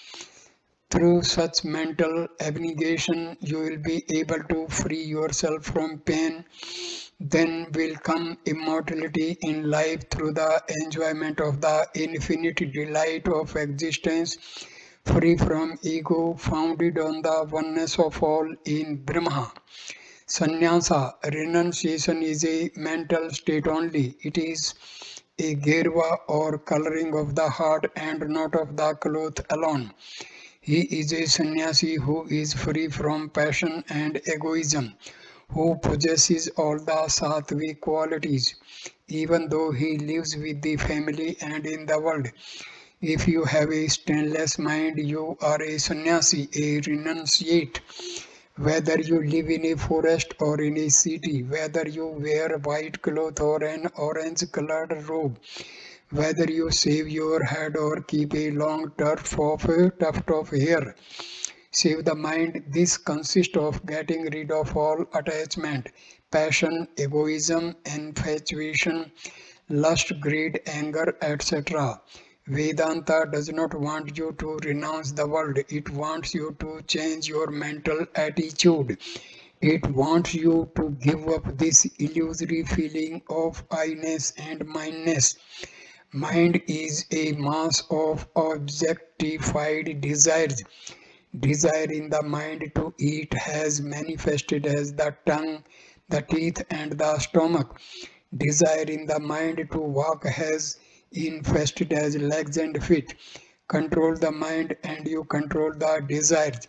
Through such mental abnegation, you will be able to free yourself from pain. Then will come immortality in life through the enjoyment of the infinite delight of existence, free from ego, founded on the oneness of all in Brahma. Sannyasa, renunciation, is a mental state only. It is a gerva or coloring of the heart and not of the cloth alone. He is a sannyasi who is free from passion and egoism, who possesses all the sattvic qualities, even though he lives with the family and in the world. If you have a stainless mind, you are a sannyasi, a renunciate. Whether you live in a forest or in a city, whether you wear white cloth or an orange-colored robe, whether you shave your head or keep a long tuft of hair, save the mind. This consists of getting rid of all attachment, passion, egoism, infatuation, lust, greed, anger, etc. Vedanta does not want you to renounce the world. It wants you to change your mental attitude. It wants you to give up this illusory feeling of I-ness and mindness. Mind is a mass of objectified desires. Desire in the mind to eat has manifested as the tongue, the teeth, and the stomach. Desire in the mind to walk has infested as legs and feet. Control the mind and you control the desires.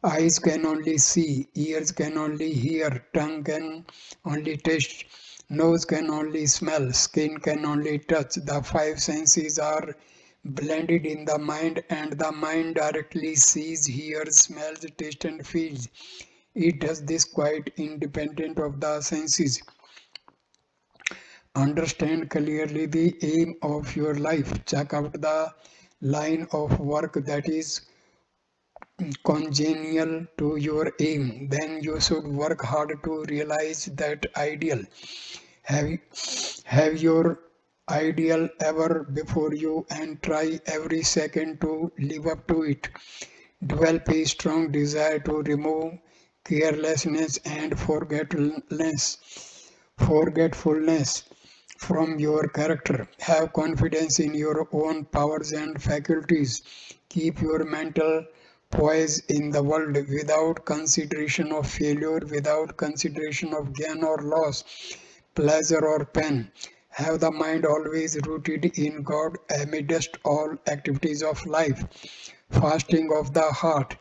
Eyes can only see, ears can only hear, tongue can only taste, nose can only smell, skin can only touch. The five senses are blended in the mind and the mind directly sees, hears, smells, tastes and feels. It does this quite independent of the senses. Understand clearly the aim of your life. Check out the line of work that is congenial to your aim. Then you should work hard to realize that ideal. Have your ideal ever before you and try every second to live up to it. Develop a strong desire to remove carelessness and forgetfulness from your character. Have confidence in your own powers and faculties. Keep your mental poise in the world without consideration of failure, without consideration of gain or loss, pleasure or pain. Have the mind always rooted in God amidst all activities of life. Fasting of the heart.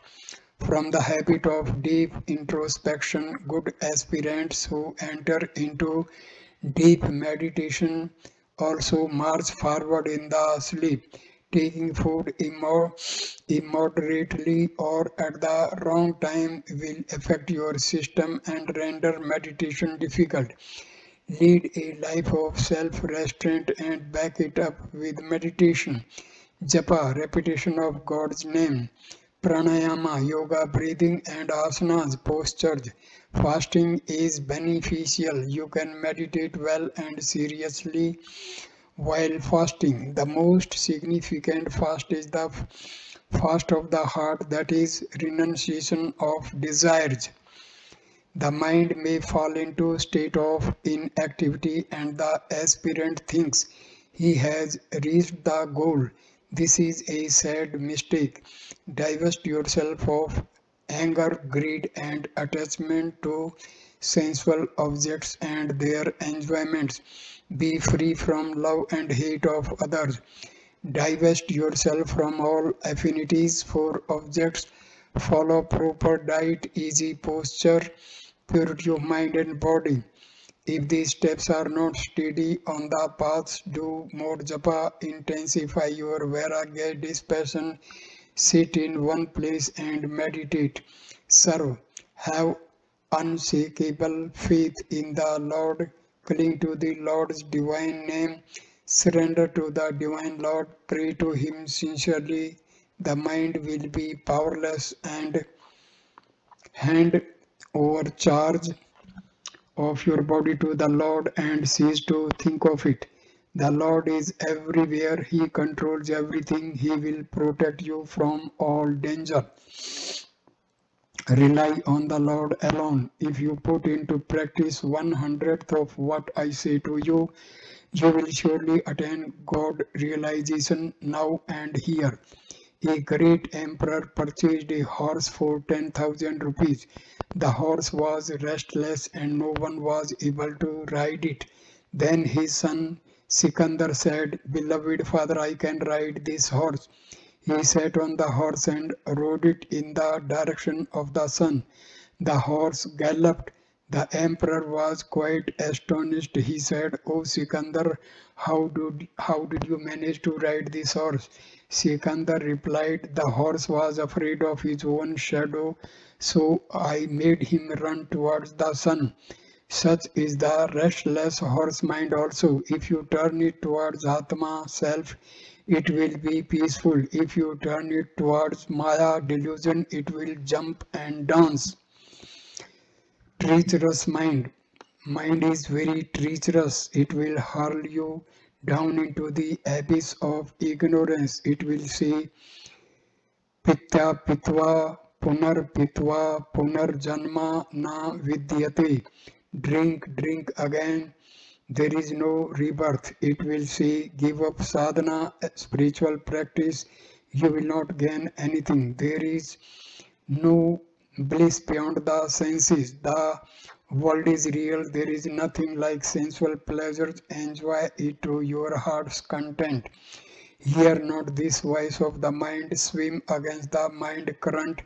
From the habit of deep introspection, good aspirants who enter into deep meditation also march forward in the sleep, taking food immoderately or at the wrong time will affect your system and render meditation difficult. Lead a life of self-restraint and back it up with meditation. Japa, repetition of God's name. Pranayama, yoga, breathing and asanas, postures. Fasting is beneficial. You can meditate well and seriously while fasting. The most significant fast is the fast of the heart, that is renunciation of desires. The mind may fall into a state of inactivity and the aspirant thinks He has reached the goal. This is a sad mistake. Divest yourself of anger, greed, and attachment to sensual objects and their enjoyments. Be free from love and hate of others. Divest yourself from all affinities for objects. Follow proper diet, easy posture, purity of mind and body. If these steps are not steady on the paths, do more japa, intensify your vairagya, dispassion, sit in one place and meditate. Serve. Have unshakable faith in the Lord. Cling to the Lord's divine name. Surrender to the divine Lord. Pray to Him sincerely. The mind will be powerless and hand over charge of your body to the Lord and cease to think of it. The Lord is everywhere. He controls everything. He will protect you from all danger. Rely on the Lord alone. If you put into practice 1/100th of what I say to you, you will surely attain God realization now and here. A great emperor purchased a horse for 10,000 rupees. The horse was restless and no one was able to ride it. Then his son Sikandar said, "Beloved father, I can ride this horse." He sat on the horse and rode it in the direction of the sun. The horse galloped. The emperor was quite astonished. He said, "O Sikandar, how did you manage to ride this horse?" Sikandar replied, "The horse was afraid of his own shadow, so I made him run towards the sun." Such is the restless horse mind also. If you turn it towards Atma, self, it will be peaceful. If you turn it towards Maya, delusion, it will jump and dance. Treacherous mind. Mind is very treacherous. It will hurl you down into the abyss of ignorance. It will say, "Pitya pitva punar pitva punar janma na vidyate." Drink, drink again. There is no rebirth. It will say, "Give up sadhana, spiritual practice. You will not gain anything. There is no bliss beyond the senses. The world is real. There is nothing like sensual pleasures. Enjoy it to your heart's content. Hear not this voice of the mind. Swim against the mind current.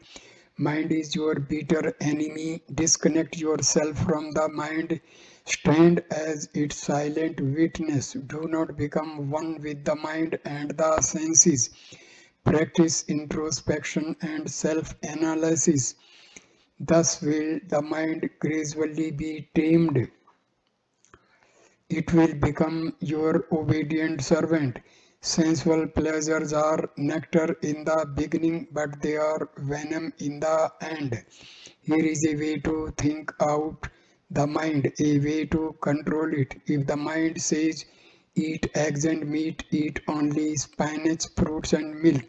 Mind is your bitter enemy. Disconnect yourself from the mind. Stand as its silent witness. Do not become one with the mind and the senses. Practice introspection and self-analysis. Thus will the mind gradually be tamed. It will become your obedient servant. Sensual pleasures are nectar in the beginning, but they are venom in the end. Here is a way to think out the mind, a way to control it. If the mind says, "Eat eggs and meat," eat only spinach, fruits and milk.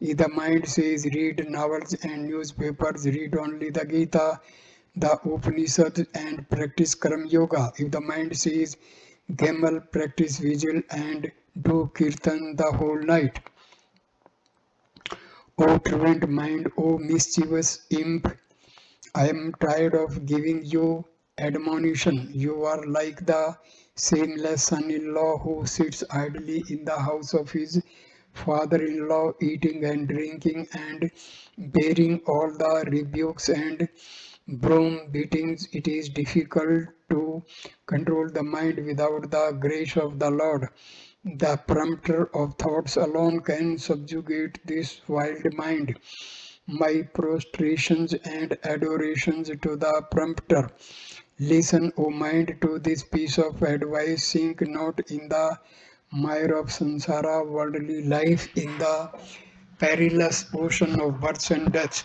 If the mind says, "Read novels and newspapers," read only the Gita, the Upanishads and practice Karma Yoga. If the mind says, "Gamble," practice vigil and do kirtan the whole night. O truant mind, O mischievous imp, I am tired of giving you admonition. You are like the shameless son-in-law who sits idly in the house of his father-in-law, eating and drinking and bearing all the rebukes and broom beatings. It is difficult to control the mind without the grace of the Lord. The prompter of thoughts alone can subjugate this wild mind. My prostrations and adorations to the prompter. Listen, O mind, to this piece of advice. Sink not in the mire of samsara, worldly life, in the perilous ocean of births and deaths.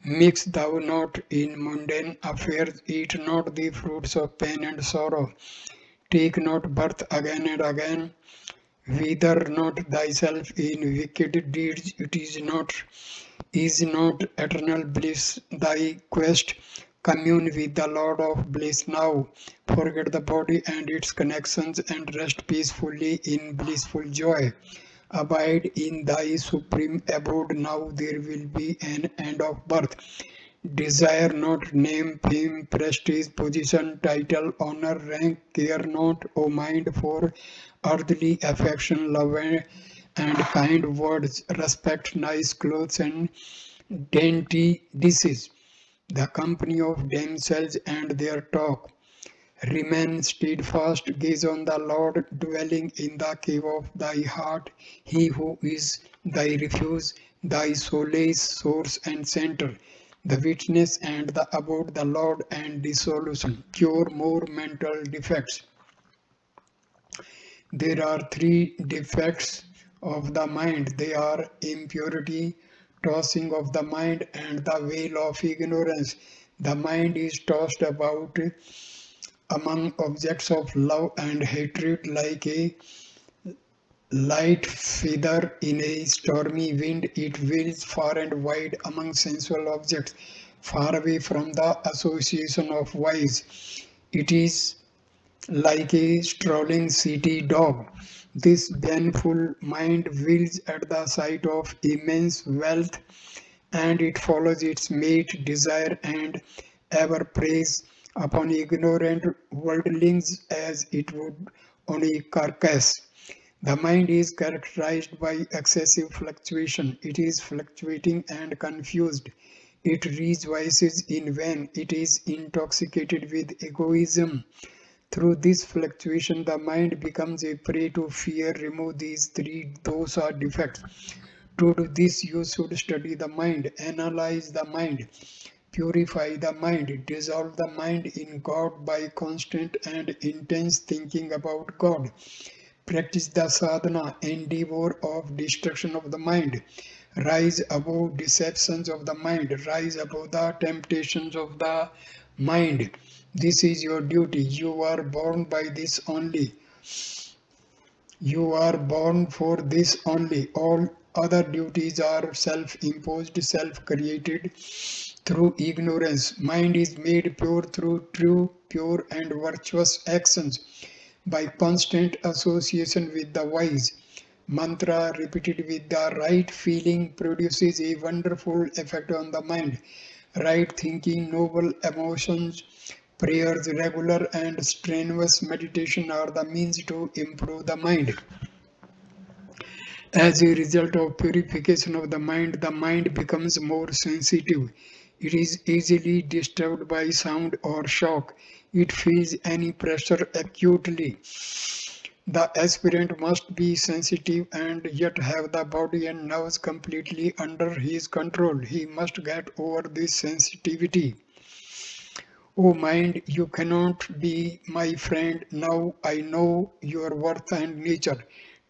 Mix thou not in mundane affairs. Eat not the fruits of pain and sorrow. Take not birth again and again. Wither not thyself in wicked deeds. Is not eternal bliss thy quest? Commune with the Lord of bliss now. Forget the body and its connections and rest peacefully in blissful joy. Abide in thy supreme abode now. There will be an end of birth. Desire not name, fame, prestige, position, title, honor, rank. Care not, O mind, for earthly affection, love, and kind words. Respect nice clothes and dainty dishes, the company of damsels and their talk. Remain steadfast, gaze on the Lord, dwelling in the cave of thy heart, he who is thy refuge, thy solace, source and center, the witness and the abode, the Lord and dissolution. Cure more mental defects. There are three defects of the mind. They are impurity, tossing of the mind, and the veil of ignorance. The mind is tossed about among objects of love and hatred like a light feather in a stormy wind. It wheels far and wide among sensual objects, far away from the association of wise. It is like a strolling city dog. This baneful mind wheels at the sight of immense wealth, and it follows its mate, desire, and ever preys upon ignorant worldlings as it would on a carcass. The mind is characterized by excessive fluctuation. It is fluctuating and confused. It rejoices in vain. It is intoxicated with egoism. Through this fluctuation, the mind becomes a prey to fear. Remove these three, those are defects. To do this, you should study the mind, analyze the mind, purify the mind, dissolve the mind in God by constant and intense thinking about God. Practice the sadhana, endeavor of destruction of the mind. Rise above deceptions of the mind. Rise above the temptations of the mind. This is your duty. You are born by this only. You are born for this only. All other duties are self-imposed, self-created through ignorance. Mind is made pure through true, pure and virtuous actions by constant association with the wise. Mantra repeated with the right feeling produces a wonderful effect on the mind. Right thinking, noble emotions, prayers, regular and strenuous meditation are the means to improve the mind. As a result of purification of the mind becomes more sensitive. It is easily disturbed by sound or shock. It feels any pressure acutely. The aspirant must be sensitive and yet have the body and nerves completely under his control. He must get over this sensitivity. O mind, you cannot be my friend. Now I know your worth and nature.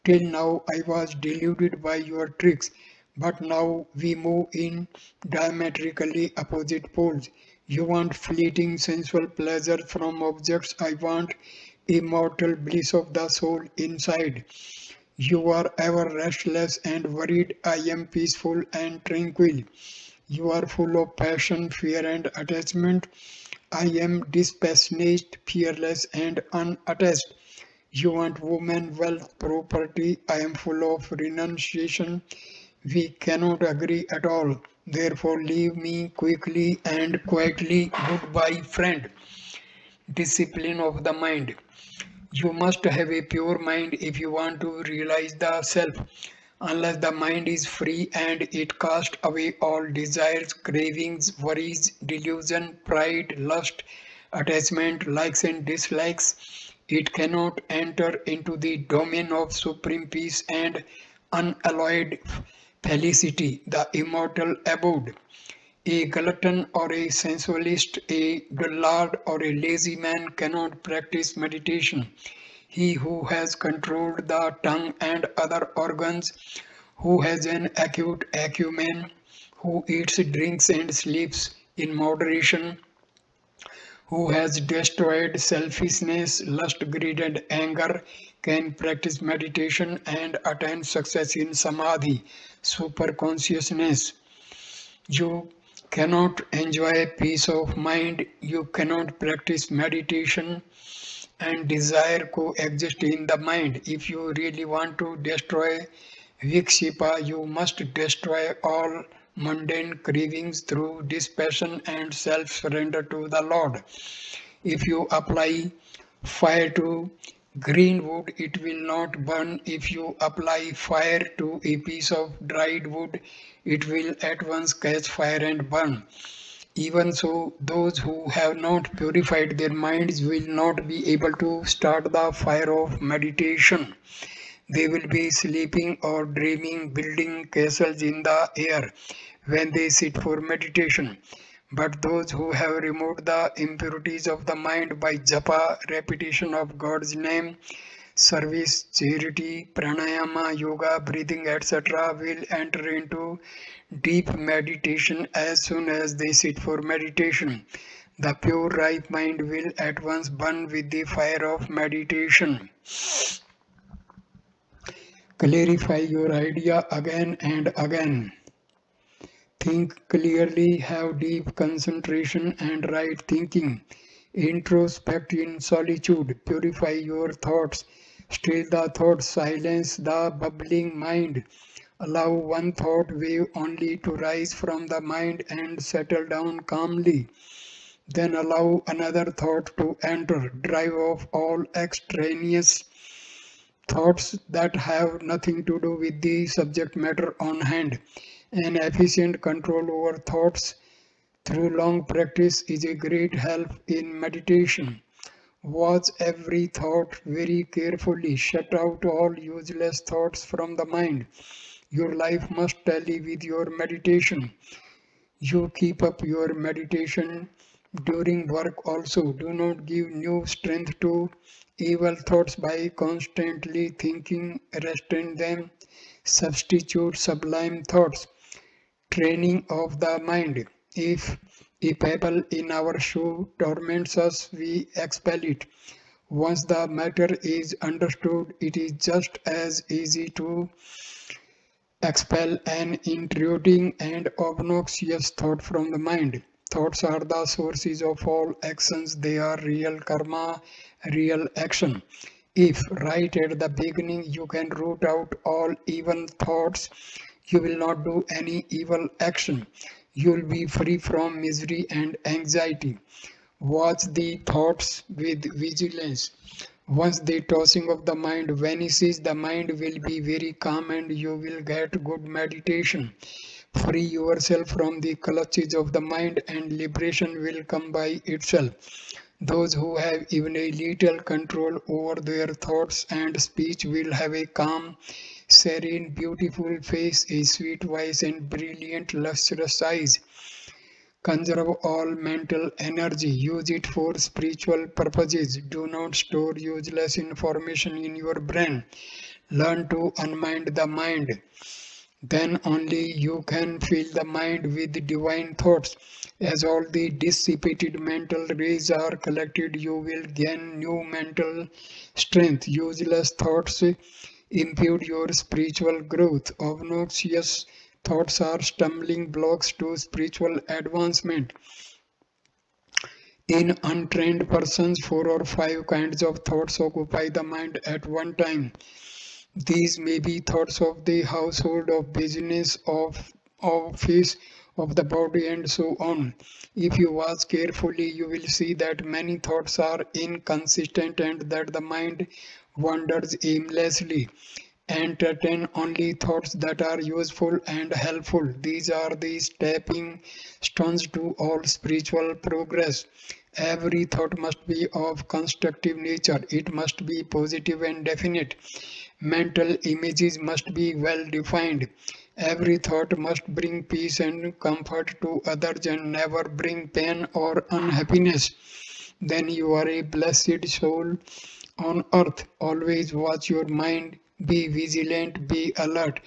Till now I was deluded by your tricks, but now we move in diametrically opposite poles. You want fleeting sensual pleasure from objects. I want immortal bliss of the soul inside. You are ever restless and worried. I am peaceful and tranquil. You are full of passion, fear and attachment. I am dispassionate, fearless and unattached. You want woman, wealth, property. I am full of renunciation. We cannot agree at all. Therefore leave me quickly and quietly. Goodbye, friend. Discipline of the mind. You must have a pure mind if you want to realize the self. Unless the mind is free and it casts away all desires, cravings, worries, delusion, pride, lust, attachment, likes and dislikes, it cannot enter into the domain of supreme peace and unalloyed felicity, the immortal abode. A glutton or a sensualist, a dullard or a lazy man cannot practice meditation. He who has controlled the tongue and other organs, who has an acute acumen, who eats, drinks and sleeps in moderation, who has destroyed selfishness, lust, greed and anger, can practice meditation and attain success in samadhi, super consciousness. You cannot enjoy peace of mind, you cannot practice meditation, and desire coexist in the mind. If you really want to destroy Vikshipa, you must destroy all mundane cravings through dispassion and self-surrender to the Lord. If you apply fire to green wood, it will not burn. If you apply fire to a piece of dried wood, it will at once catch fire and burn. Even so, those who have not purified their minds will not be able to start the fire of meditation. They will be sleeping or dreaming, building castles in the air when they sit for meditation. But those who have removed the impurities of the mind by japa, repetition of God's name, service, charity, pranayama, yoga, breathing, etc., will enter into deep meditation as soon as they sit for meditation. The pure right mind will at once burn with the fire of meditation. Clarify your idea again and again. Think clearly, have deep concentration and right thinking. Introspect in solitude, purify your thoughts, still the thoughts, silence the bubbling mind. Allow one thought wave only to rise from the mind and settle down calmly. Then allow another thought to enter, drive off all extraneous thoughts that have nothing to do with the subject matter on hand. An efficient control over thoughts through long practice is a great help in meditation. Watch every thought very carefully. Shut out all useless thoughts from the mind. Your life must tally with your meditation. You keep up your meditation during work also. Do not give new strength to evil thoughts by constantly thinking, restrain them. Substitute sublime thoughts. Training of the mind. If a pebble in our shoe torments us, we expel it. Once the matter is understood, it is just as easy to expel an intruding and obnoxious thought from the mind. Thoughts are the sources of all actions. They are real karma, real action. If right at the beginning you can root out all evil thoughts, you will not do any evil action. You will be free from misery and anxiety. Watch the thoughts with vigilance. Once the tossing of the mind vanishes, the mind will be very calm and you will get good meditation. Free yourself from the clutches of the mind and liberation will come by itself. Those who have even a little control over their thoughts and speech will have a calm, serene, beautiful face, a sweet voice and brilliant, lustrous eyes. Conserve all mental energy. Use it for spiritual purposes. Do not store useless information in your brain. Learn to unmind the mind. Then only you can fill the mind with divine thoughts. As all the dissipated mental rays are collected, you will gain new mental strength. Useless thoughts impede your spiritual growth. Obnoxious thoughts are stumbling blocks to spiritual advancement. In untrained persons, 4 or 5 kinds of thoughts occupy the mind at one time. These may be thoughts of the household, of business, of office, of the body, and so on. If you watch carefully, you will see that many thoughts are inconsistent and that the mind wanders aimlessly. Entertain only thoughts that are useful and helpful. These are the stepping stones to all spiritual progress. Every thought must be of constructive nature. It must be positive and definite. Mental images must be well defined. Every thought must bring peace and comfort to others and never bring pain or unhappiness. Then you are a blessed soul on earth. Always watch your mind. Be vigilant, be alert.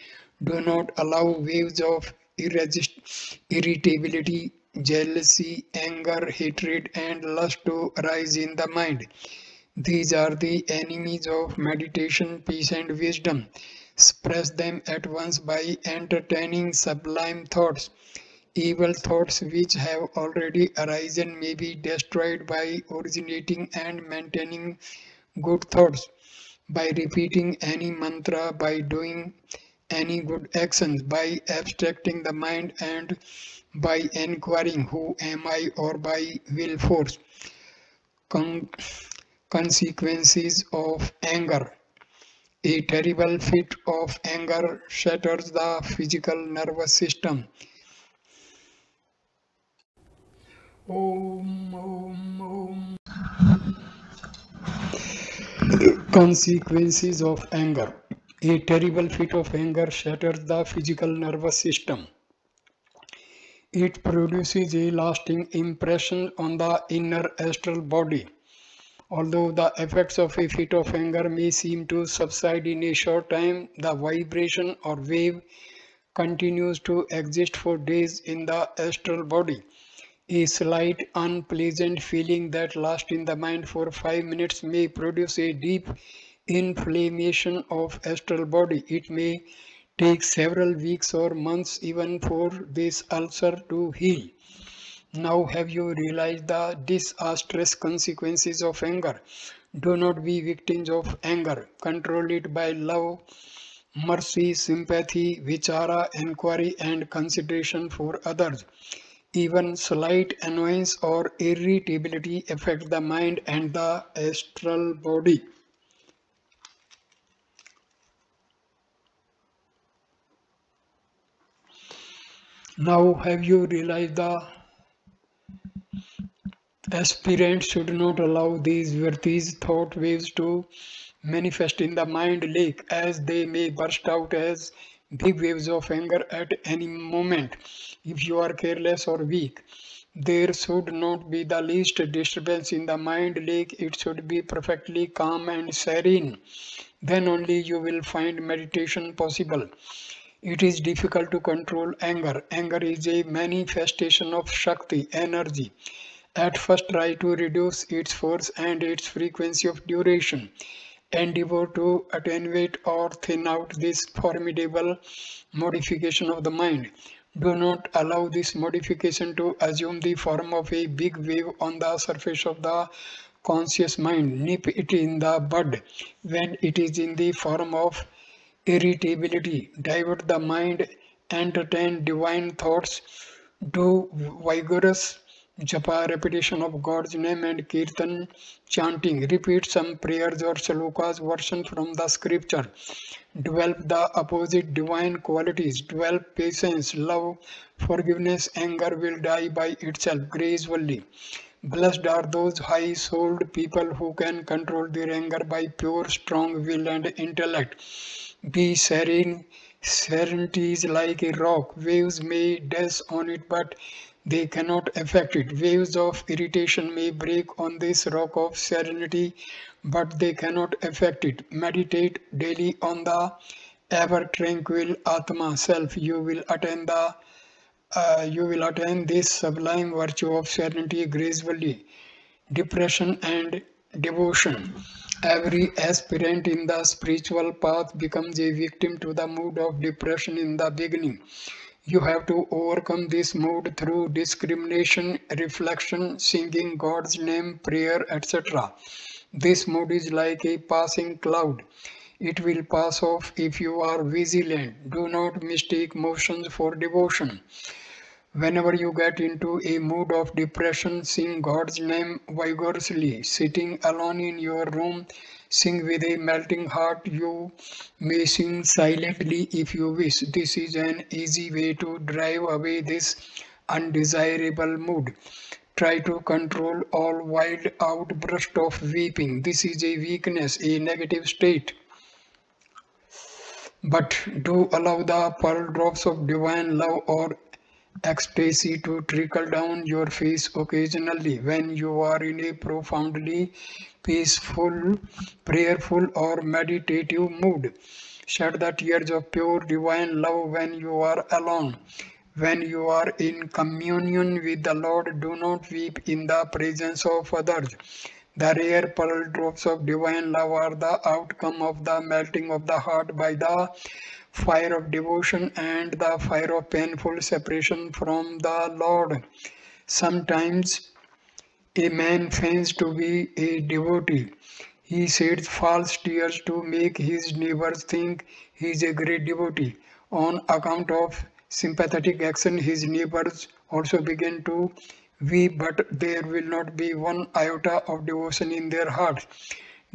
Do not allow waves of irritability, jealousy, anger, hatred, and lust to arise in the mind. These are the enemies of meditation, peace, and wisdom. Suppress them at once by entertaining sublime thoughts. Evil thoughts which have already arisen may be destroyed by originating and maintaining good thoughts, by repeating any mantra, by doing any good actions, by abstracting the mind, and by inquiring who am I, or by will force. Con- Consequences of anger. A terrible fit of anger shatters the physical nervous system. Om, om, om. Consequences of anger. A terrible fit of anger shatters the physical nervous system. It produces a lasting impression on the inner astral body. Although the effects of a fit of anger may seem to subside in a short time, the vibration or wave continues to exist for days in the astral body. A slight unpleasant feeling that lasts in the mind for 5 minutes may produce a deep inflammation of astral body. It may take several weeks or months even for this ulcer to heal. Now have you realized the disastrous consequences of anger? Do not be victims of anger. Control it by love, mercy, sympathy, vichara, inquiry, and consideration for others. Even slight annoyance or irritability affect the mind and the astral body. Now have you realized the aspirant should not allow these virtues thought waves to manifest in the mind lake, as they may burst out as big waves of anger at any moment. If you are careless or weak, there should not be the least disturbance in the mind lake. It should be perfectly calm and serene. Then only you will find meditation possible. It is difficult to control anger. Anger is a manifestation of Shakti, energy. At first try to reduce its force and its frequency of duration. Endeavor to attenuate or thin out this formidable modification of the mind. Do not allow this modification to assume the form of a big wave on the surface of the conscious mind. Nip it in the bud when it is in the form of irritability. Divert the mind, entertain divine thoughts, do vigorous japa, repetition of God's name, and kirtan chanting. Repeat some prayers or shlokas version from the scripture. Develop the opposite divine qualities. Develop patience, love, forgiveness. Anger will die by itself gracefully. Blessed are those high-souled people who can control their anger by pure, strong will and intellect. Be serene. Serenity is like a rock. Waves may dash on it, but they cannot affect it. Waves of irritation may break on this rock of serenity, but they cannot affect it. Meditate daily on the ever tranquil Atma self. You will attain this sublime virtue of serenity gracefully. Depression and devotion. Every aspirant in the spiritual path becomes a victim to the mood of depression in the beginning. You have to overcome this mood through discrimination, reflection, singing God's name, prayer, etc. This mood is like a passing cloud. It will pass off if you are vigilant. Do not mistake motions for devotion. Whenever you get into a mood of depression, sing God's name vigorously. Sitting alone in your room, sing with a melting heart. You may sing silently if you wish. This is an easy way to drive away this undesirable mood. Try to control all wild outbursts of weeping. This is a weakness, a negative state. But do allow the pearl drops of divine love or ecstasy to trickle down your face occasionally when you are in a profoundly peaceful, prayerful, or meditative mood. Shed the tears of pure divine love when you are alone. When you are in communion with the Lord, do not weep in the presence of others. The rare pearl drops of divine love are the outcome of the melting of the heart by the fire of devotion and the fire of painful separation from the Lord. Sometimes a man feigns to be a devotee. He sheds false tears to make his neighbors think he is a great devotee. On account of sympathetic action, his neighbors also begin to weep, but there will not be one iota of devotion in their hearts.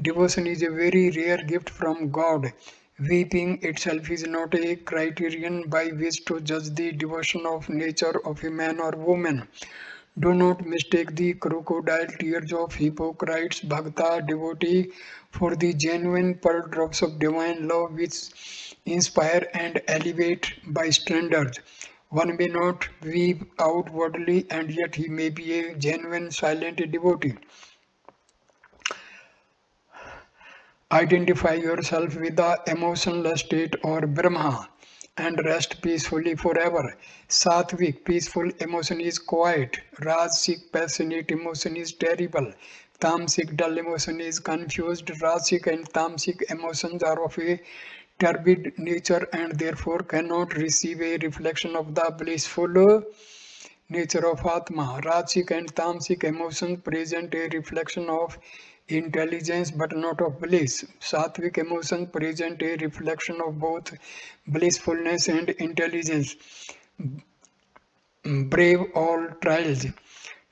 Devotion is a very rare gift from God. Weeping itself is not a criterion by which to judge the devotion of nature of a man or woman. Do not mistake the crocodile tears of hypocrites, bhakta, devotee for the genuine pearl drops of divine love which inspire and elevate bystanders. One may not weep outwardly and yet he may be a genuine silent devotee. Identify yourself with the emotionless state or Brahma and rest peacefully forever. Sattvic, peaceful emotion is quiet. Rajasic, passionate emotion is terrible. Tamasic, dull emotion is confused. Rajasic and tamasic emotions are of a turbid nature and therefore cannot receive a reflection of the blissful nature of Atma. Rajasic and Tamasic emotions present a reflection of intelligence but not of bliss. Sattvic emotions present a reflection of both blissfulness and intelligence. Brave all trials.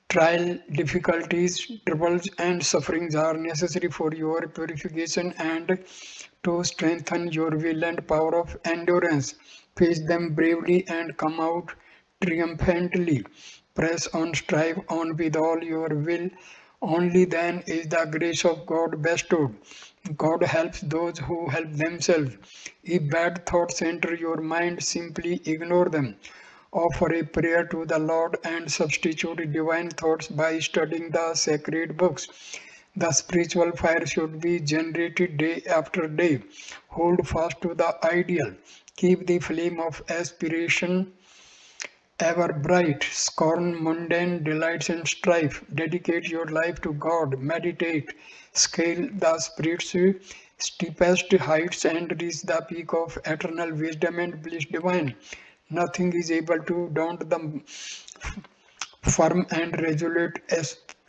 Trial, difficulties, troubles, and sufferings are necessary for your purification and to strengthen your will and power of endurance. Face them bravely and come out triumphantly. Press on, strive on with all your will. Only then is the grace of God bestowed. God helps those who help themselves. If bad thoughts enter your mind, simply ignore them. Offer a prayer to the Lord and substitute divine thoughts by studying the sacred books. The spiritual fire should be generated day after day. Hold fast to the ideal. Keep the flame of aspiration ever bright. Scorn mundane delights and strife. Dedicate your life to God. Meditate. Scale the spirit's steepest heights and reach the peak of eternal wisdom and bliss divine. Nothing is able to daunt the firm and resolute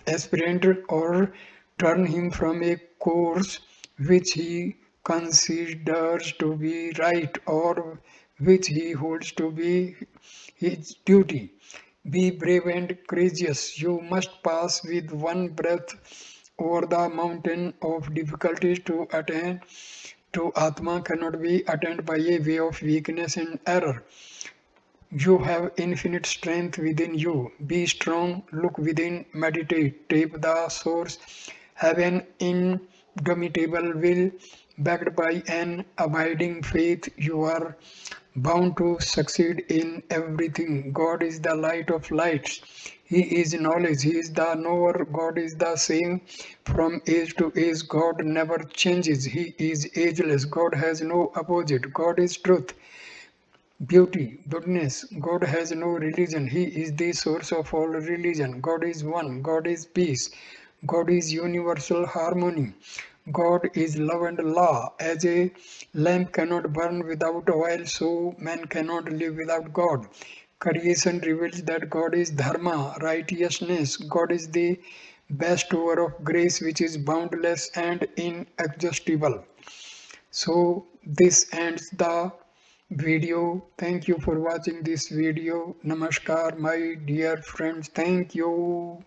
aspirant or turn him from a course which he considers to be right or which he holds to be his duty. Be brave and courageous. You must pass with one breath over the mountain of difficulties to attain to Atma cannot be attained by a way of weakness and error. You have infinite strength within you. Be strong, look within, meditate, tape the source, have an indomitable will, backed by an abiding faith. You are bound to succeed in everything. God is the light of lights. He is knowledge. He is the knower. God is the same from age to age. God never changes. He is ageless. God has no opposite. God is truth. Beauty, goodness. God has no religion. He is the source of all religion. God is one. God is peace. God is universal harmony. God is love and law. As a lamp cannot burn without oil, so man cannot live without God. Creation reveals that God is dharma, righteousness. God is the bestower of grace which is boundless and inexhaustible. So this ends the video. Thank you for watching this video. Namaskar my dear friends. Thank you.